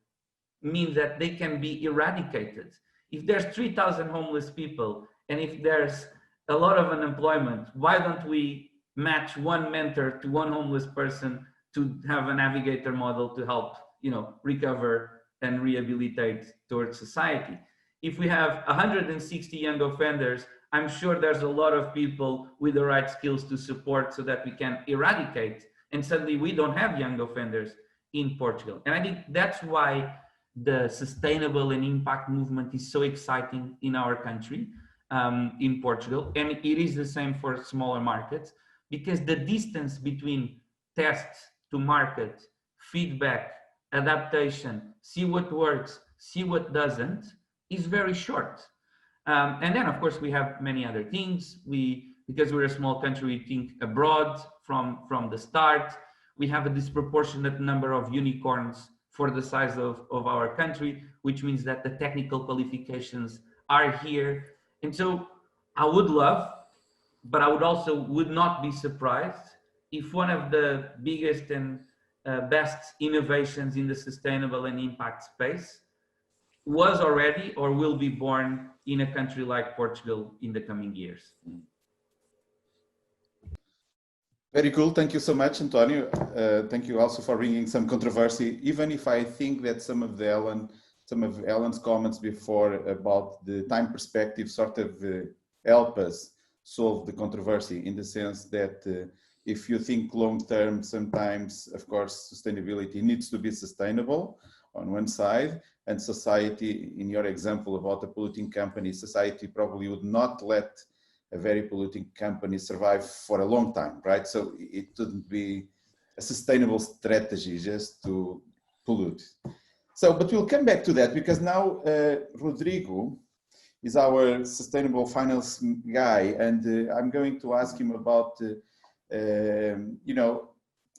mean that they can be eradicated. If there's 3,000 homeless people and if there's a lot of unemployment, why don't we match one mentor to one homeless person to have a navigator model to help, recover and rehabilitate towards society? If we have 160 young offenders, I'm sure there's a lot of people with the right skills to support so that we can eradicate, and suddenly we don't have young offenders in Portugal. And I think that's why the sustainable and impact movement is so exciting in our country, in Portugal. And it is the same for smaller markets, because the distance between tests to market, feedback, adaptation, see what works, see what doesn't, is very short. And then, of course, we have many other things. Because we're a small country, we think abroad from the start. We have a disproportionate number of unicorns for the size of our country, which means that the technical qualifications are here. And so I would love, but I would not be surprised if one of the biggest and best innovations in the sustainable and impact space was already or will be born in a country like Portugal in the coming years. Very cool. Thank you so much, Antonio. Thank you also for bringing some controversy, even if I think that some of Ellen's comments before about the time perspective sort of help us solve the controversy, in the sense that if you think long term, sometimes, of course, sustainability needs to be sustainable on one side, and society, in your example about a polluting company, society probably would not let a very polluting company survive for a long time, right? So it wouldn't be a sustainable strategy just to pollute. So, but we'll come back to that, because now Rodrigo is our sustainable finance guy, and I'm going to ask him about,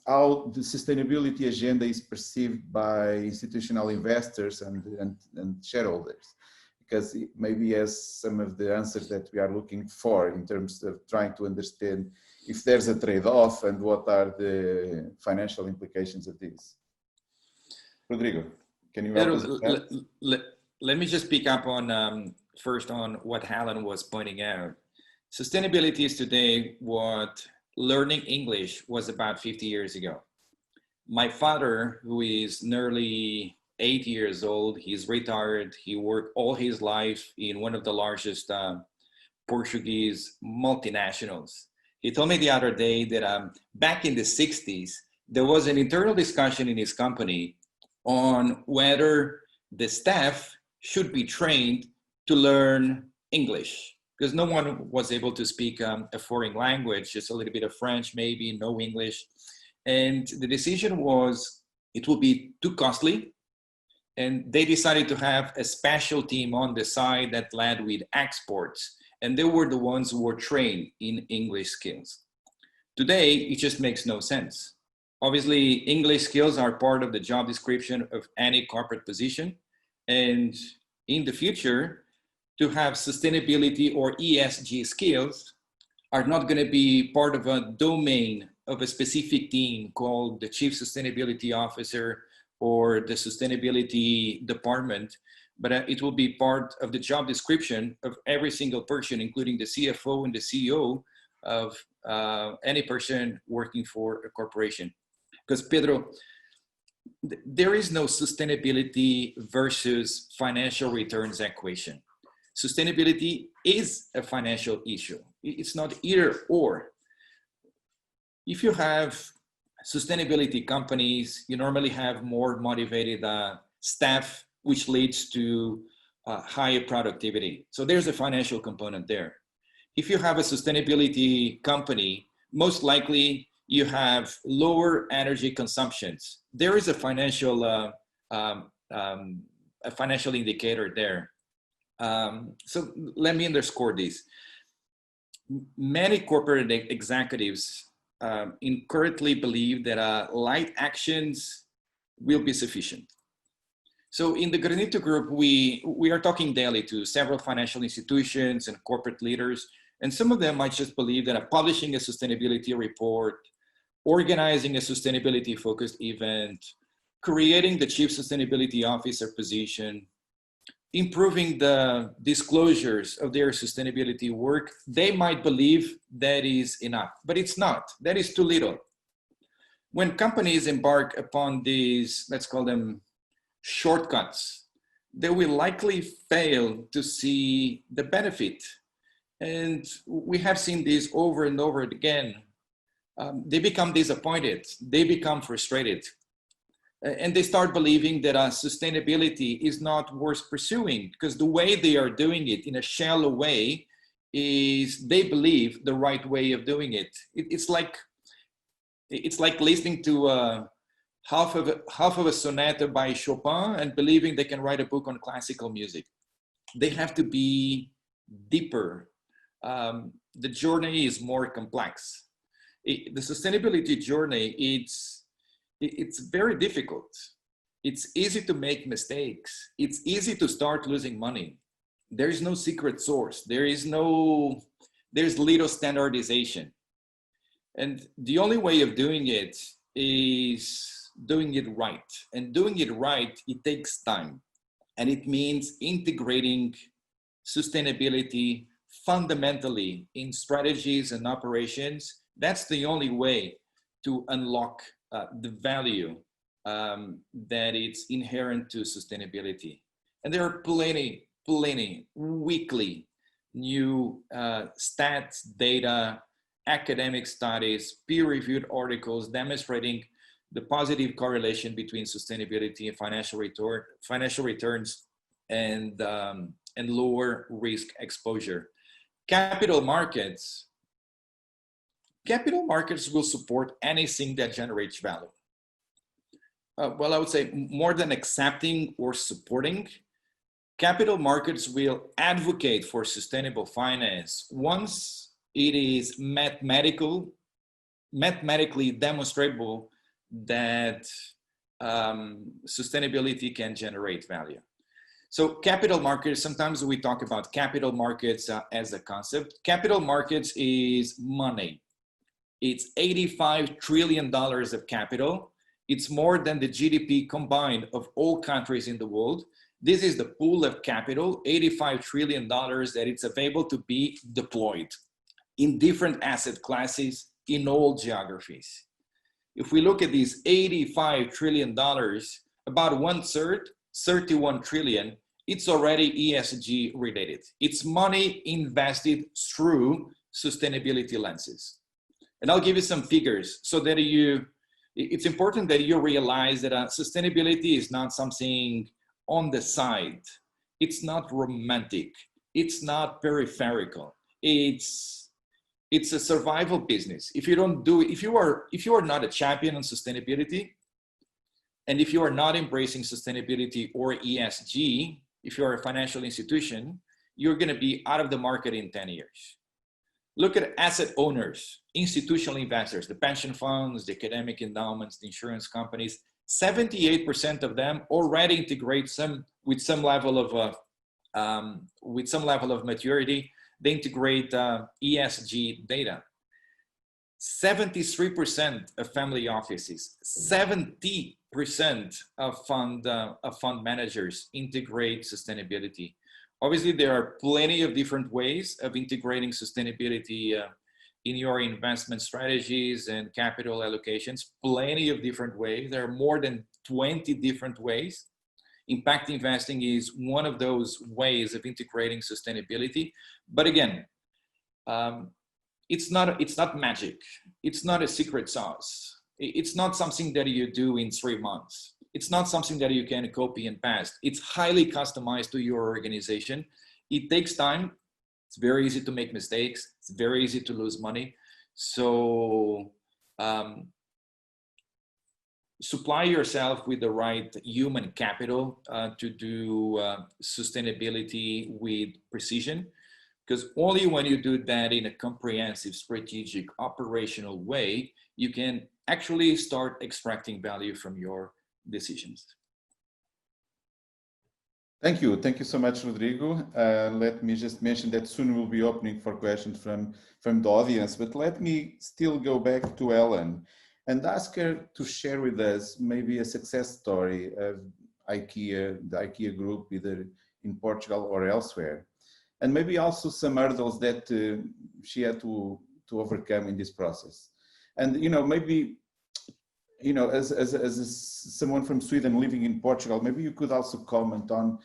how the sustainability agenda is perceived by institutional investors and shareholders, because it maybe has some of the answers that we are looking for in terms of trying to understand if there's a trade-off and what are the financial implications of this. Rodrigo, can you help us? Let me just pick up on first on what Alan was pointing out. Sustainability is today what learning English was about 50 years ago. My father, who is nearly 80 years old, he's retired. He worked all his life in one of the largest Portuguese multinationals. He told me the other day that back in the 60s, there was an internal discussion in his company on whether the staff should be trained to learn English, because no one was able to speak a foreign language, just a little bit of French, maybe no English. And the decision was it would be too costly. And they decided to have a special team on the side that led with exports. And they were the ones who were trained in English skills. Today, it just makes no sense. Obviously, English skills are part of the job description of any corporate position. And in the future, to have sustainability or ESG skills are not going to be part of a domain of a specific team called the Chief Sustainability Officer or the Sustainability Department, but it will be part of the job description of every single person, including the CFO and the CEO of any person working for a corporation. Because Pedro, there is no sustainability versus financial returns equation. Sustainability is a financial issue. It's not either or. If you have sustainability companies, you normally have more motivated staff, which leads to higher productivity. So there's a financial component there. If you have a sustainability company, most likely you have lower energy consumptions. There is a financial indicator there. So let me underscore this. Many corporate executives incorrectly believe that light actions will be sufficient. So in the Granito Group, we are talking daily to several financial institutions and corporate leaders, and some of them might just believe that publishing a sustainability report, organizing a sustainability-focused event, creating the Chief Sustainability Officer position, improving the disclosures of their sustainability work, they might believe that is enough, but it's not. That is too little. When companies embark upon these, let's call them shortcuts, they will likely fail to see the benefit. And we have seen this over and over again. They become disappointed, they become frustrated, and they start believing that sustainability is not worth pursuing because the way they are doing it in a shallow way is, they believe, the right way of doing it. It's like listening to half of a sonata by Chopin and believing they can write a book on classical music. They have to be deeper. The journey is more complex. The sustainability journey, it's very difficult. It's easy to make mistakes. It's easy to start losing money. There is no secret source. There's little standardization. And the only way of doing it is doing it right. And doing it right, it takes time. And it means integrating sustainability fundamentally in strategies and operations. That's the only way to unlock the value that is inherent to sustainability. And there are plenty weekly new stats, data, academic studies, peer-reviewed articles demonstrating the positive correlation between sustainability and financial returns and lower risk exposure. Capital markets will support anything that generates value. Well, I would say more than accepting or supporting, capital markets will advocate for sustainable finance once it is mathematically demonstrable that sustainability can generate value. So capital markets, sometimes we talk about capital markets as a concept. Capital markets is money. It's $85 trillion of capital. It's more than the GDP combined of all countries in the world. This is the pool of capital, $85 trillion that it's available to be deployed in different asset classes in all geographies. If we look at these $85 trillion, about 1/3, 31 trillion, it's already ESG related. It's money invested through sustainability lenses. And I'll give you some figures so that it's important that you realize that sustainability is not something on the side. It's not romantic. It's not peripheral. It's a survival business. If you don't do it, if you are not a champion on sustainability, and if you are not embracing sustainability or ESG, if you are a financial institution, you're going to be out of the market in 10 years. Look at asset owners, institutional investors, the pension funds, the academic endowments, the insurance companies. 78% of them already integrate with some level of maturity. They integrate ESG data. 73% of family offices, 70% of fund managers integrate sustainability. Obviously, there are plenty of different ways of integrating sustainability in your investment strategies and capital allocations, plenty of different ways. There are more than 20 different ways. Impact investing is one of those ways of integrating sustainability. But again, it's not magic. It's not a secret sauce. It's not something that you do in 3 months. It's not something that you can copy and paste. It's highly customized to your organization. It takes time. It's very easy to make mistakes. It's very easy to lose money. So supply yourself with the right human capital to do sustainability with precision, because only when you do that in a comprehensive, strategic, operational way, you can actually start extracting value from your decisions. Thank you. Thank you so much, Rodrigo. Let me just mention that soon we'll be opening for questions from the audience, but let me still go back to Ellen and ask her to share with us maybe a success story of Ikea, the Ikea group, either in Portugal or elsewhere, and maybe also some hurdles that she had to overcome in this process. And, maybe, as someone from Sweden living in Portugal, maybe you could also comment on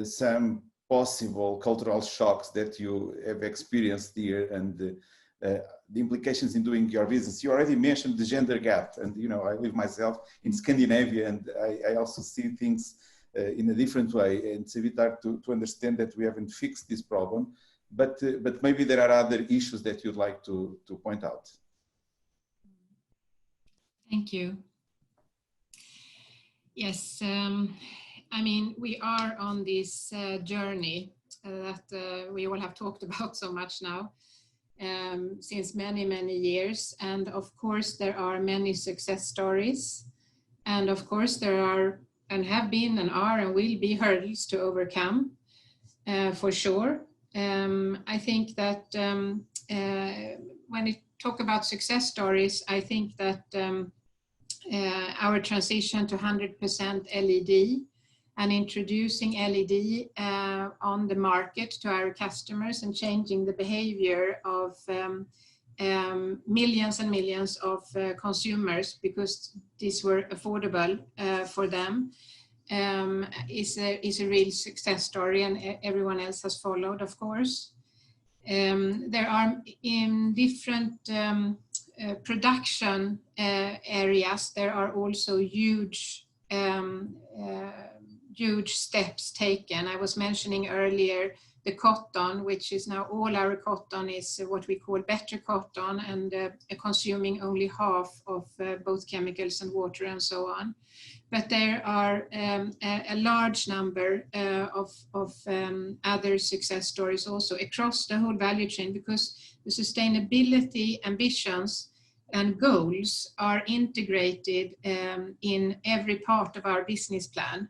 some possible cultural shocks that you have experienced here and the implications in doing your business. You already mentioned the gender gap, and I live myself in Scandinavia, and I also see things in a different way, and it's a bit hard to understand that we haven't fixed this problem, but maybe there are other issues that you'd like to point out. Thank you. Yes, I mean, we are on this journey that we all have talked about so much now since many, many years. And of course, there are many success stories. And of course, there are and have been and are and will be hurdles to overcome for sure. I think that when we talk about success stories, I think that our transition to 100% LED and introducing LED on the market to our customers and changing the behavior of millions and millions of consumers because these were affordable for them is a real success story, and everyone else has followed, of course. There are in different production areas, there are also huge steps taken. I was mentioning earlier the cotton, which is now all our cotton is what we call better cotton and consuming only half of both chemicals and water and so on. But there are a large number of other success stories also across the whole value chain, because the sustainability ambitions and goals are integrated in every part of our business plan.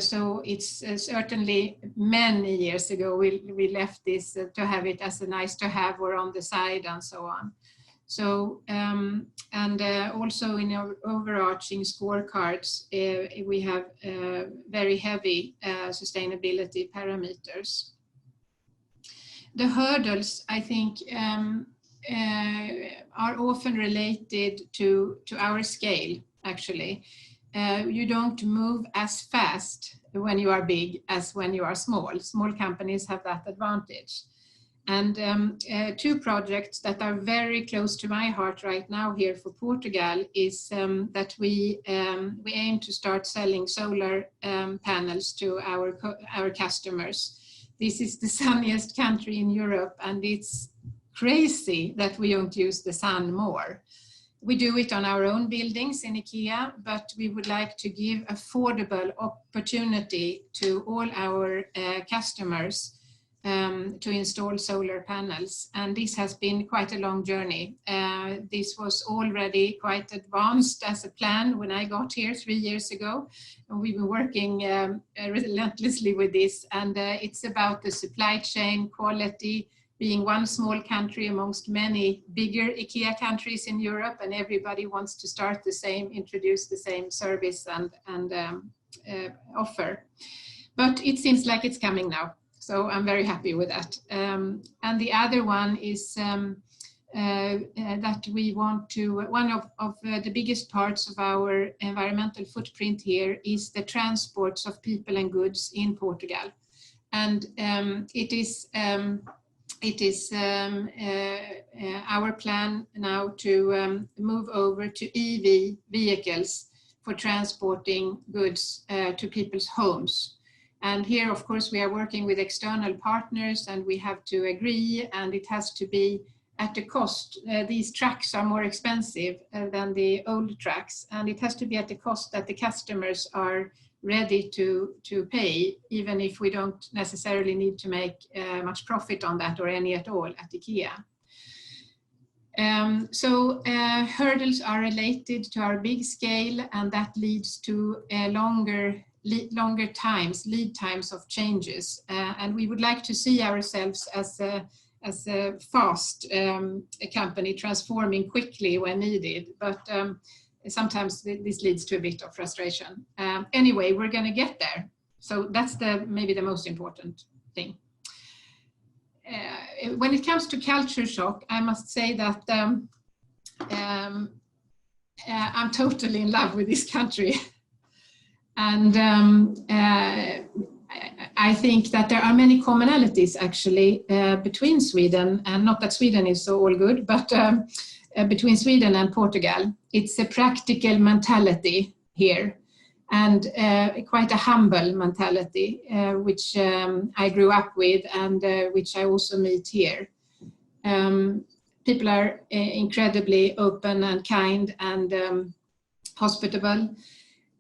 So it's certainly many years ago we left this to have it as a nice to have or on the side and so on. So and also in our overarching scorecards we have very heavy sustainability parameters. The hurdles, I think, are often related to our scale, actually. You don't move as fast when you are big as when you are small. Small companies have that advantage. And two projects that are very close to my heart right now here for Portugal is that we aim to start selling solar panels to our customers. This is the sunniest country in Europe, and it's crazy that we don't use the sun more. We do it on our own buildings in Ikea, but we would like to give affordable opportunity to all our customers to install solar panels. And this has been quite a long journey. This was already quite advanced as a plan when I got here 3 years ago. And we've been working relentlessly with this. And it's about the supply chain quality, being one small country amongst many bigger Ikea countries in Europe, and everybody wants to start the same, introduce the same service and offer. But it seems like it's coming now. So I'm very happy with that. And the other one is that we want to, one of the biggest parts of our environmental footprint here is the transports of people and goods in Portugal. And it is our plan now to move over to EV vehicles for transporting goods to people's homes. And here, of course, we are working with external partners and we have to agree, and it has to be at a cost. These trucks are more expensive than the old trucks, and it has to be at a cost that the customers are ready to pay, even if we don't necessarily need to make much profit on that or any at all at Ikea. Hurdles are related to our big scale, and that leads to lead times of changes. And we would like to see ourselves as a fast company transforming quickly when needed, but sometimes this leads to a bit of frustration. Anyway, we're going to get there. So that's maybe the most important thing. When it comes to culture shock, I must say that I'm totally in love with this country. And I think that there are many commonalities actually between Sweden, and not that Sweden is so all good, but between Sweden and Portugal. It's a practical mentality here, and quite a humble mentality, which I grew up with and which I also meet here. People are incredibly open and kind and hospitable.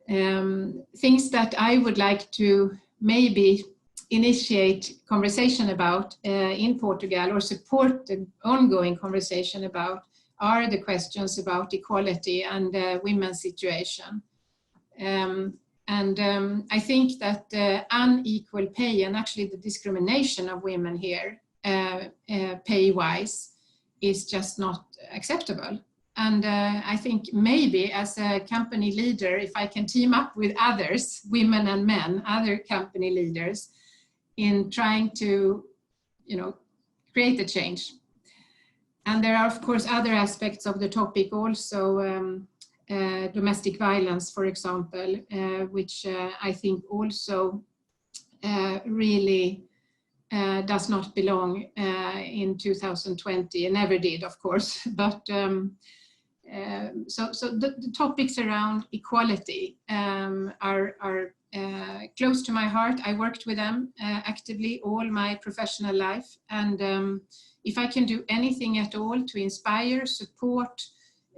Things that I would like to maybe initiate conversation about in Portugal, or support the ongoing conversation about, are the questions about equality and women's situation. I think that unequal pay, and actually the discrimination of women here pay-wise, is just not acceptable. And I think maybe as a company leader, if I can team up with others, women and men, other company leaders, in trying to, create a change. And there are, of course, other aspects of the topic also, domestic violence, for example, which I think also really does not belong in 2020, and never did, of course. But so the topics around equality are close to my heart. I worked with them actively all my professional life, and if I can do anything at all to inspire, support,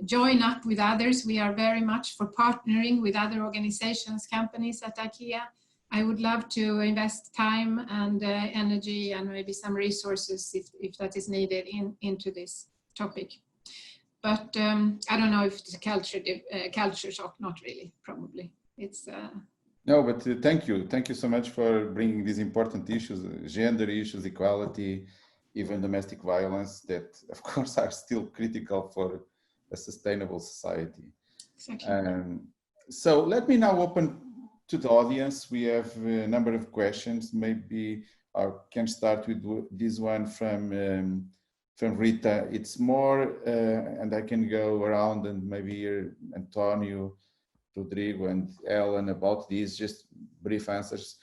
join up with others, we are very much for partnering with other organizations, companies at Ikea. I would love to invest time and energy and maybe some resources if that is needed into this topic. But I don't know if it's a culture shock, not really, probably. It's No, but thank you so much for bringing these important issues, gender issues, equality, even domestic violence, that of course are still critical for a sustainable society. exactly. So let me now open to the audience. We have a number of questions. Maybe I can start with this one from Rita. It's more, and I can go around and maybe hear Antonio, Rodrigo, and Ellen about these, just brief answers.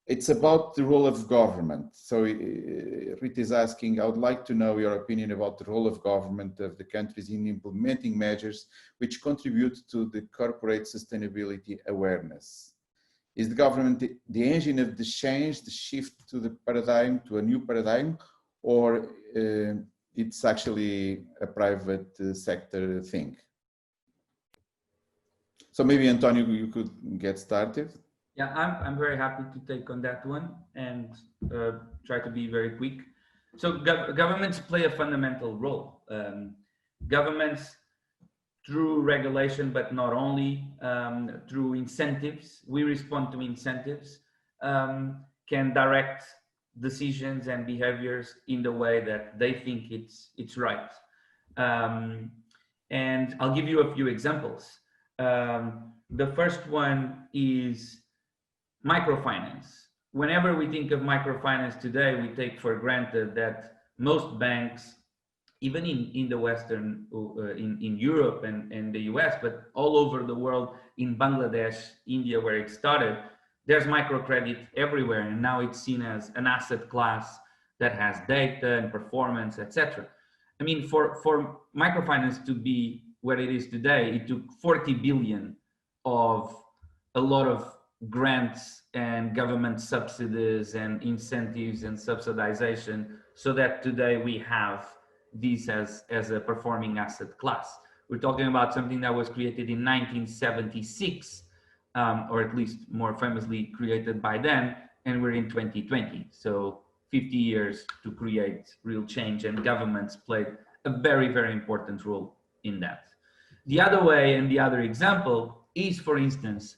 It's about the role of government. So Rita is asking, I would like to know your opinion about the role of government of the countries in implementing measures which contribute to the corporate sustainability awareness. Is the government the engine of the change, the shift to the paradigm, to a new paradigm, or it's actually a private sector thing? So maybe Antonio, you could get started. Yeah, I'm very happy to take on that one and try to be very quick. So governments play a fundamental role. Governments, through regulation, but not only, through incentives, we respond to incentives, can direct decisions and behaviors in the way that they think it's right. And I'll give you a few examples. The first one is microfinance. whenever we think of microfinance today, we take for granted that most banks, even in the Western, in Europe and the US, but all over the world, in Bangladesh, India, where it started, there's microcredit everywhere. And now it's seen as an asset class that has data and performance, etc. I mean, for microfinance to be where it is today, it took 40 billion of a lot of grants and government subsidies and incentives and subsidization, so that today we have these as a performing asset class. We're talking about something that was created in 1976, or at least more famously created by then, and we're in 2020. So 50 years to create real change, and governments played a very, very important role in that. The other way, and the other example is, for instance,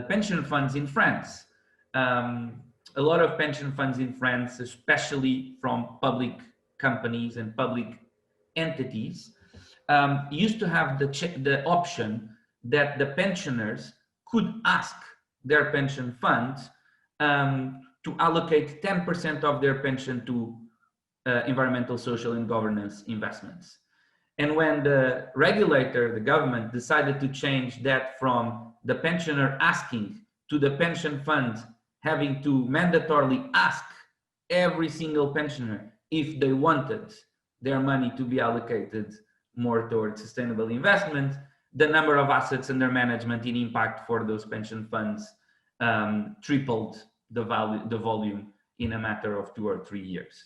pension funds in France. A lot of pension funds in France, especially from public companies and public entities, used to have the option that the pensioners could ask their pension funds to allocate 10% of their pension to environmental, social, and governance investments. And when the regulator, the government, decided to change that from the pensioner asking to the pension fund having to mandatorily ask every single pensioner if they wanted their money to be allocated more towards sustainable investment, the number of assets under management in impact for those pension funds tripled the volume in a matter of 2 or 3 years.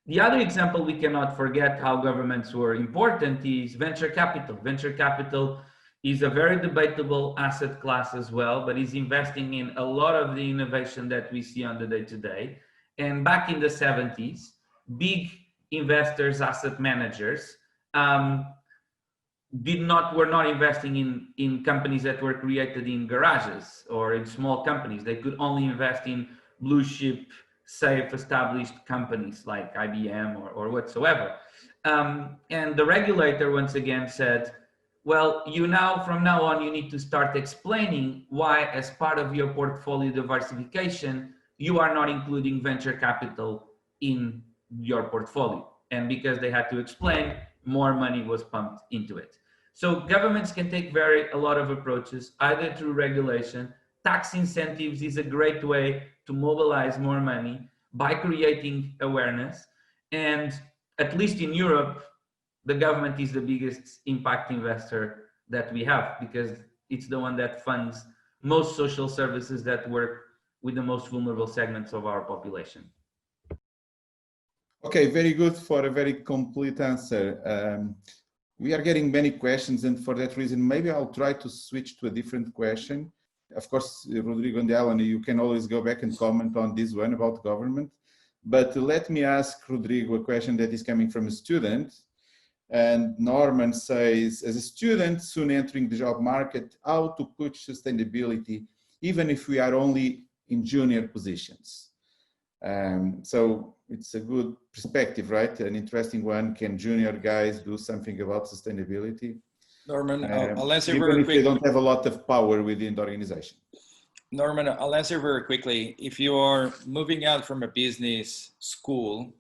The other example we cannot forget how governments were important is venture capital. Venture capital is a very debatable asset class as well, but is investing in a lot of the innovation that we see on the day-to-day. And back in the 70s, big investors, asset managers, were not investing in companies that were created in garages or in small companies. They could only invest in blue chip, safe, established companies like IBM or whatsoever. And the regulator once again said, well, from now on, you need to start explaining why, as part of your portfolio diversification, you are not including venture capital in your portfolio. And because they had to explain, more money was pumped into it. So governments can take a lot of approaches, either through regulation. Tax incentives is a great way to mobilize more money by creating awareness. And at least in Europe, the government is the biggest impact investor that we have, because it's the one that funds most social services that work with the most vulnerable segments of our population. Okay, very good for a very complete answer. We are getting many questions, and for that reason, maybe I'll try to switch to a different question. Of course, Rodrigo and Elena, you can always go back and comment on this one about government. But let me ask Rodrigo a question that is coming from a student. And Norman says, as a student soon entering the job market, how to push sustainability, even if we are only in junior positions? So it's a good perspective, right? An interesting one. Can junior guys do something about sustainability? Norman, I'll answer even very if quickly. They don't have a lot of power within the organization. Norman, I'll answer very quickly. If you are moving out from a business school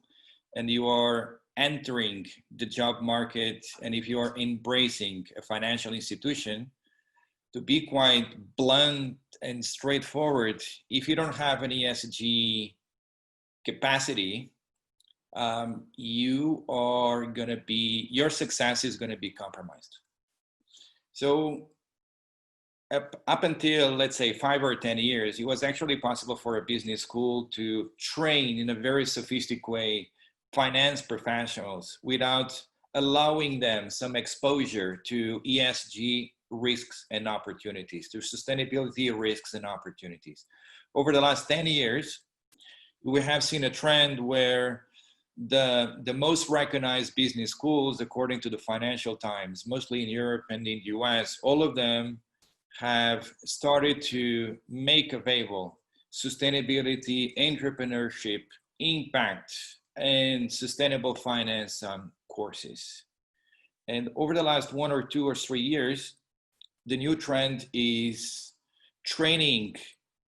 and you are entering the job market, and if you are embracing a financial institution, to be quite blunt and straightforward, if you don't have an ESG capacity, your success is going to be compromised. So up until, let's say, 5 or 10 years, it was actually possible for a business school to train in a very sophisticated way finance professionals without allowing them some exposure to ESG risks and opportunities, to sustainability risks and opportunities. Over the last 10 years, we have seen a trend where the most recognized business schools, according to the Financial Times, mostly in Europe and in the US, all of them have started to make available sustainability, entrepreneurship, impact, and sustainable finance courses. And over the last 1 or 2 or 3 years, the new trend is training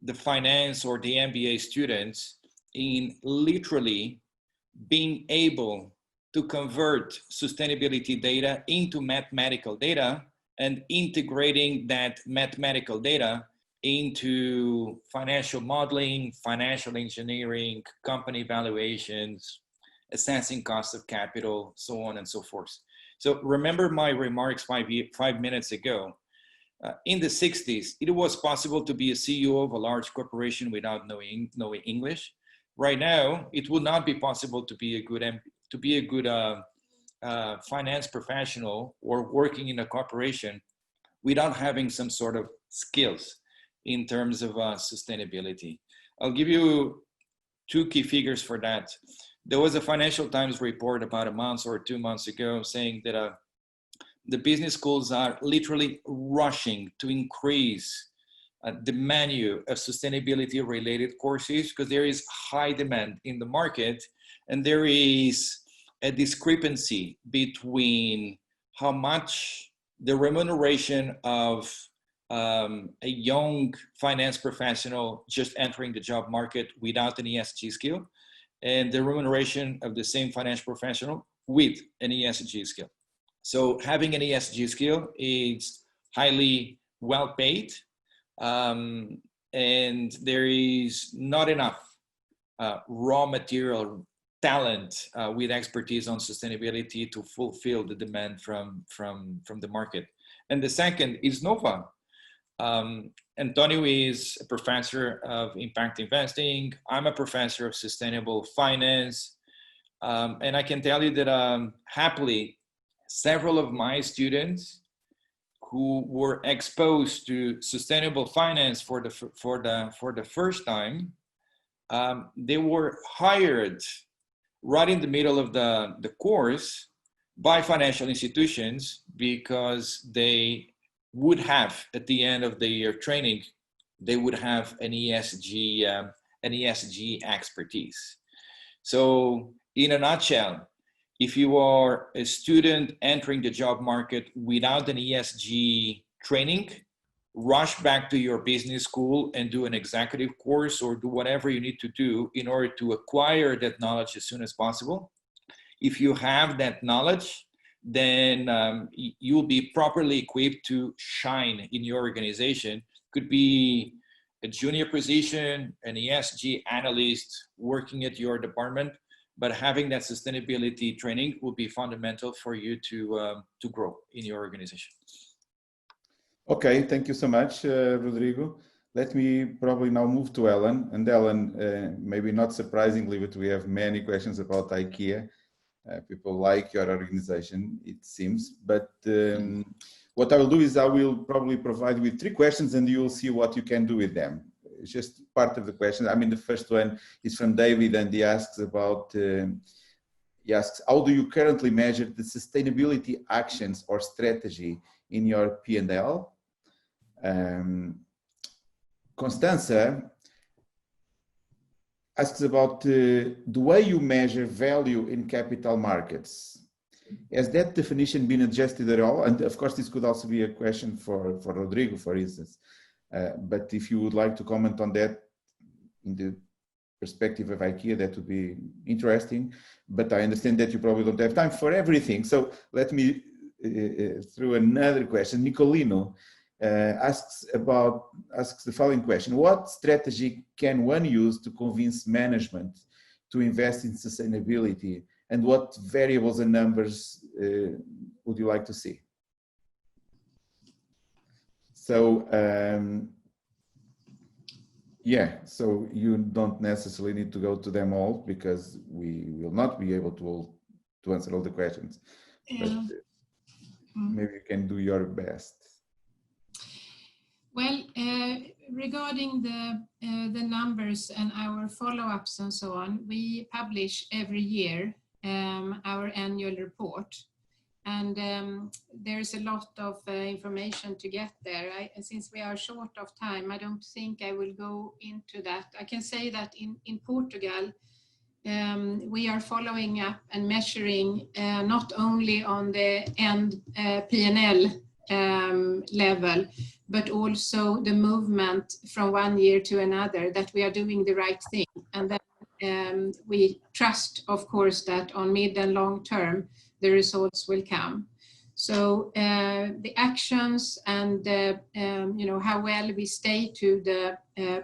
the finance or the MBA students in literally being able to convert sustainability data into mathematical data and integrating that mathematical data into financial modeling, financial engineering, company valuations, assessing cost of capital, so on and so forth. So remember my remarks 5 minutes ago. In the 60s, it was possible to be a CEO of a large corporation without knowing English. Right now, it would not be possible to be a good finance professional or working in a corporation without having some sort of skills in terms of sustainability. I'll give you 2 key figures for that. There was a Financial Times report about a month or 2 months ago saying that the business schools are literally rushing to increase the menu of sustainability related courses because there is high demand in the market, and there is a discrepancy between how much the remuneration of a young finance professional just entering the job market without an ESG skill and the remuneration of the same financial professional with an ESG skill. So having an ESG skill is highly well paid, and there is not enough raw material talent with expertise on sustainability to fulfill the demand from the market. And the second is Nova. Antonio is a professor of impact investing. I'm a professor of sustainable finance. And I can tell you that happily, several of my students who were exposed to sustainable finance for the first time, they were hired right in the middle of the course by financial institutions because they would have, at the end of the year training, they would have an ESG expertise. So in a nutshell, if you are a student entering the job market without an ESG training, rush back to your business school and do an executive course or do whatever you need to do in order to acquire that knowledge as soon as possible. If you have that knowledge, then you'll be properly equipped to shine in your organization. Could be a junior position, an ESG analyst working at your department, but having that sustainability training will be fundamental for you to grow in your organization. Okay, thank you so much, Rodrigo. Let me probably now move to Ellen. And Ellen, maybe not surprisingly, but we have many questions about IKEA. People like your organization, it seems. But what I will do is I will probably provide you with 3 questions and you'll see what you can do with them. It's just part of the question. I mean, the first one is from David, and he asks about, how do you currently measure the sustainability actions or strategy in your P&L? Constanza asks about the way you measure value in capital markets. Has that definition been adjusted at all? And of course, this could also be a question for Rodrigo, for instance. But if you would like to comment on that in the perspective of IKEA, that would be interesting. But I understand that you probably don't have time for everything. So let me through another question. Nicolino asks the following question: what strategy can one use to convince management to invest in sustainability, and what variables and numbers would you like to see? So so you don't necessarily need to go to them all because we will not be able to answer all the questions. But maybe you can do your best. Well, regarding the numbers and our follow-ups and so on, we publish every year our annual report. And there's a lot of information to get there. Since we are short of time, I don't think I will go into that. I can say that in Portugal, we are following up and measuring not only on the end P&L level, but also the movement from one year to another, that we are doing the right thing. And that we trust, of course, that on mid and long term, the results will come. So the actions and how well we stay to the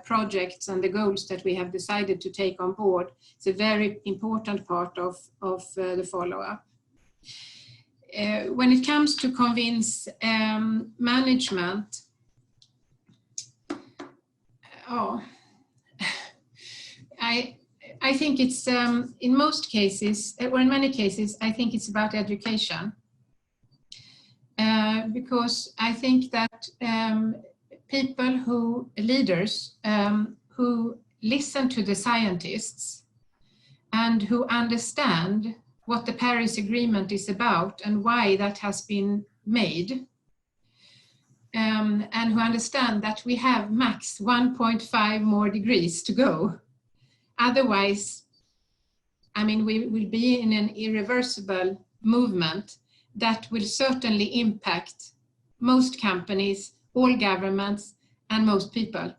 projects and the goals that we have decided to take on board, it's a very important part of the follow-up. When it comes to convince management, I think it's in most cases, or in many cases, I think it's about education. Because I think that leaders who listen to the scientists and who understand what the Paris Agreement is about and why that has been made, and who understand that we have max 1.5 more degrees to go. Otherwise, I mean, we will be in an irreversible movement that will certainly impact most companies, all governments, and most people.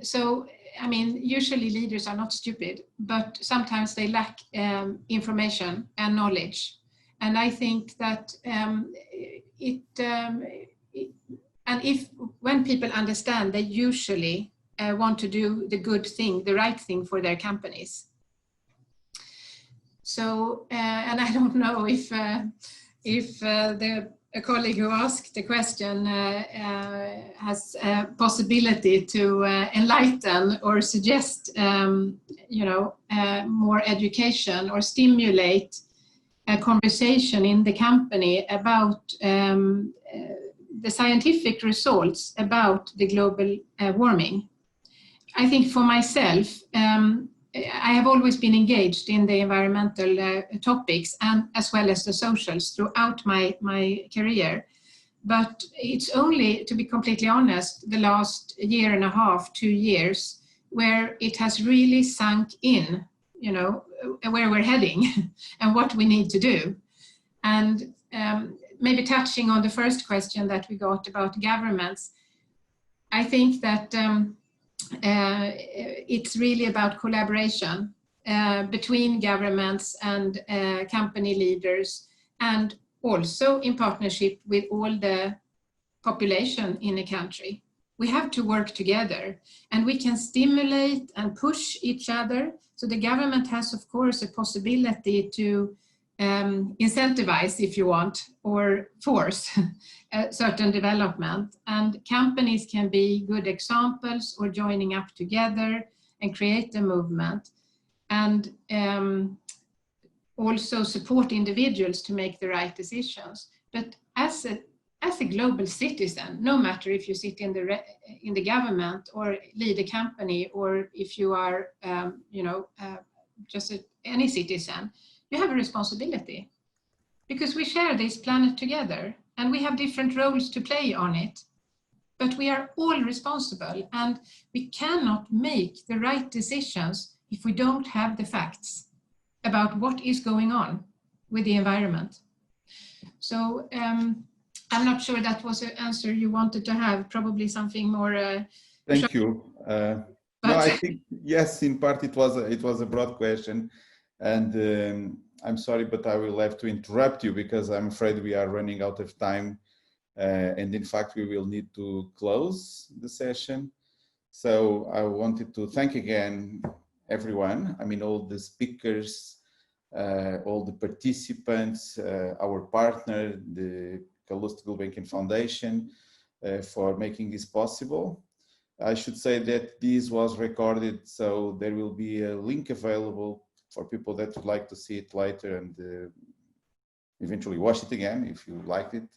So, I mean, usually leaders are not stupid, but sometimes they lack information and knowledge. And I think that when people understand, they usually want to do the good thing, the right thing for their companies. So, and I don't know if a colleague who asked the question has a possibility to enlighten or suggest, more education or stimulate a conversation in the company about the scientific results about the global warming. I think for myself, I have always been engaged in the environmental topics and as well as the socials throughout my career. But it's only, to be completely honest, the last year and a half, 2 years, where it has really sunk in, where we're heading and what we need to do. And maybe touching on the first question that we got about governments, I think that it's really about collaboration between governments and company leaders, and also in partnership with all the population in a country. We have to work together, and we can stimulate and push each other. So the government has, of course, a possibility to incentivize, if you want, or force a certain development. And companies can be good examples, or joining up together and create a movement, and also support individuals to make the right decisions. But as a global citizen, no matter if you sit in the government or lead a company, or if you are just any citizen, you have a responsibility, because we share this planet together and we have different roles to play on it, but we are all responsible, and we cannot make the right decisions if we don't have the facts about what is going on with the environment. So I'm not sure that was an answer you wanted to have, probably something more. Thank you. No, I think, yes, in part it was a broad question. And I'm sorry, but I will have to interrupt you because I'm afraid we are running out of time. And in fact, we will need to close the session. So I wanted to thank again everyone. I mean, all the speakers, all the participants, our partner, the Calouste Gulbenkian Foundation, for making this possible. I should say that this was recorded, so there will be a link available for people that would like to see it later and eventually watch it again if you liked it.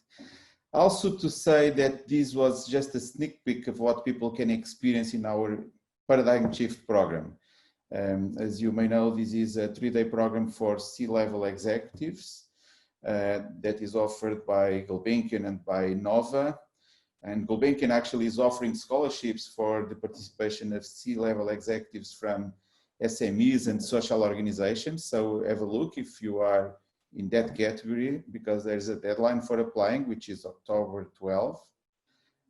Also to say that this was just a sneak peek of what people can experience in our Paradigm Shift program. As you may know, this is a 3-day program for C-level executives that is offered by Gulbenkian and by Nova. And Gulbenkian actually is offering scholarships for the participation of C-level executives from SMEs and social organizations. So have a look if you are in that category because there's a deadline for applying, which is October 12th.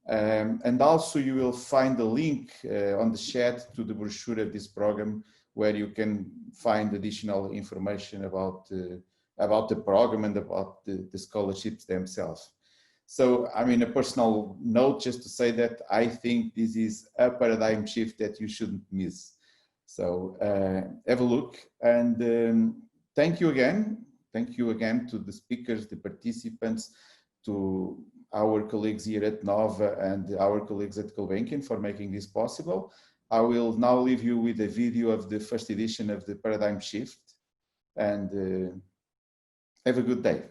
And also you will find a link on the chat to the brochure of this program where you can find additional information about the program and about the scholarships themselves. So, I mean, a personal note just to say that I think this is a paradigm shift that you shouldn't miss. So have a look, and thank you again. Thank you again to the speakers, the participants, to our colleagues here at Nova and our colleagues at Gulbenkian for making this possible. I will now leave you with a video of the first edition of the Paradigm Shift, and have a good day.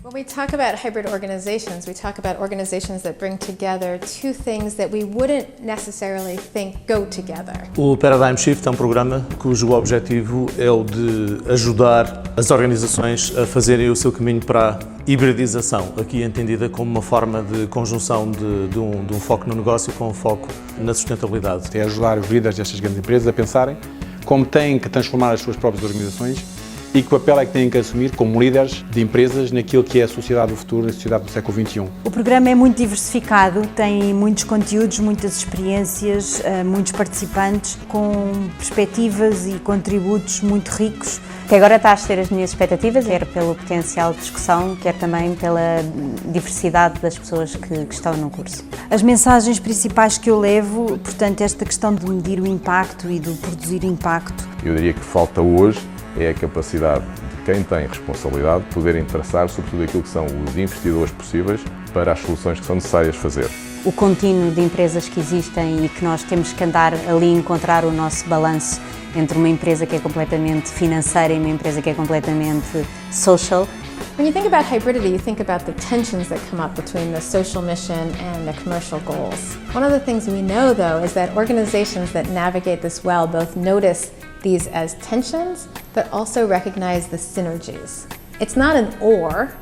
When we talk about hybrid organizations, we talk about organizations that bring together two things that we wouldn't necessarily think go together. O Paradigm Shift é um programa cujo objetivo é o de ajudar as organizações a fazerem o seu caminho para a hibridização, aqui entendida como uma forma de conjunção de um foco no negócio com um foco na sustentabilidade. É ajudar os líderes destas grandes empresas a pensarem como têm que transformar as suas próprias organizações e que papel é que têm que assumir como líderes de empresas naquilo que é a sociedade do futuro, a sociedade do século XXI. O programa é muito diversificado, tem muitos conteúdos, muitas experiências, muitos participantes com perspectivas e contributos muito ricos. Até agora está a exceder as minhas expectativas, quer pelo potencial de discussão, quer também pela diversidade das pessoas que estão no curso. As mensagens principais que eu levo, portanto, esta questão de medir o impacto e de produzir impacto. Eu diria que falta hoje é a capacidade de quem tem responsabilidade de poder interessar sobre tudo aquilo que são os investidores possíveis para as soluções que são necessárias fazer. O contínuo de empresas que existem e que nós temos que andar ali encontrar o nosso balanço entre uma empresa que é completamente financeira e uma empresa que é completamente social. When you think about hybridity, you think about the tensions that come up between the social mission and the commercial goals. One of the things we know, though, is that organizations that navigate this well both notice these as tensions, but also recognize the synergies. It's not an or,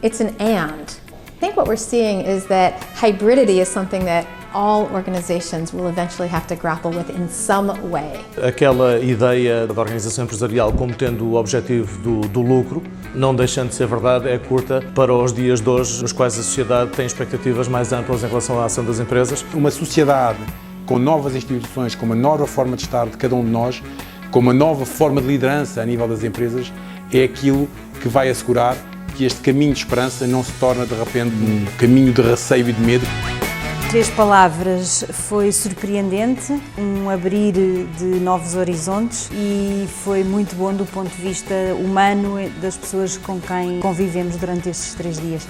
it's an and. I think what we're seeing is that hybridity is something that all organizations will eventually have to grapple with in some way. Aquela ideia da organização empresarial como tendo o objetivo do lucro, não deixando de ser verdade, é curta para os dias de hoje, nos quais a sociedade tem expectativas mais amplas em relação à ação das empresas. Uma sociedade com novas instituições, com uma nova forma de estar de cada um de nós, com uma nova forma de liderança a nível das empresas, é aquilo que vai assegurar que este caminho de esperança não se torna de repente um caminho de receio e de medo. 3 palavras: foi surpreendente, um abrir de novos horizontes e foi muito bom do ponto de vista humano das pessoas com quem convivemos durante estes 3 dias.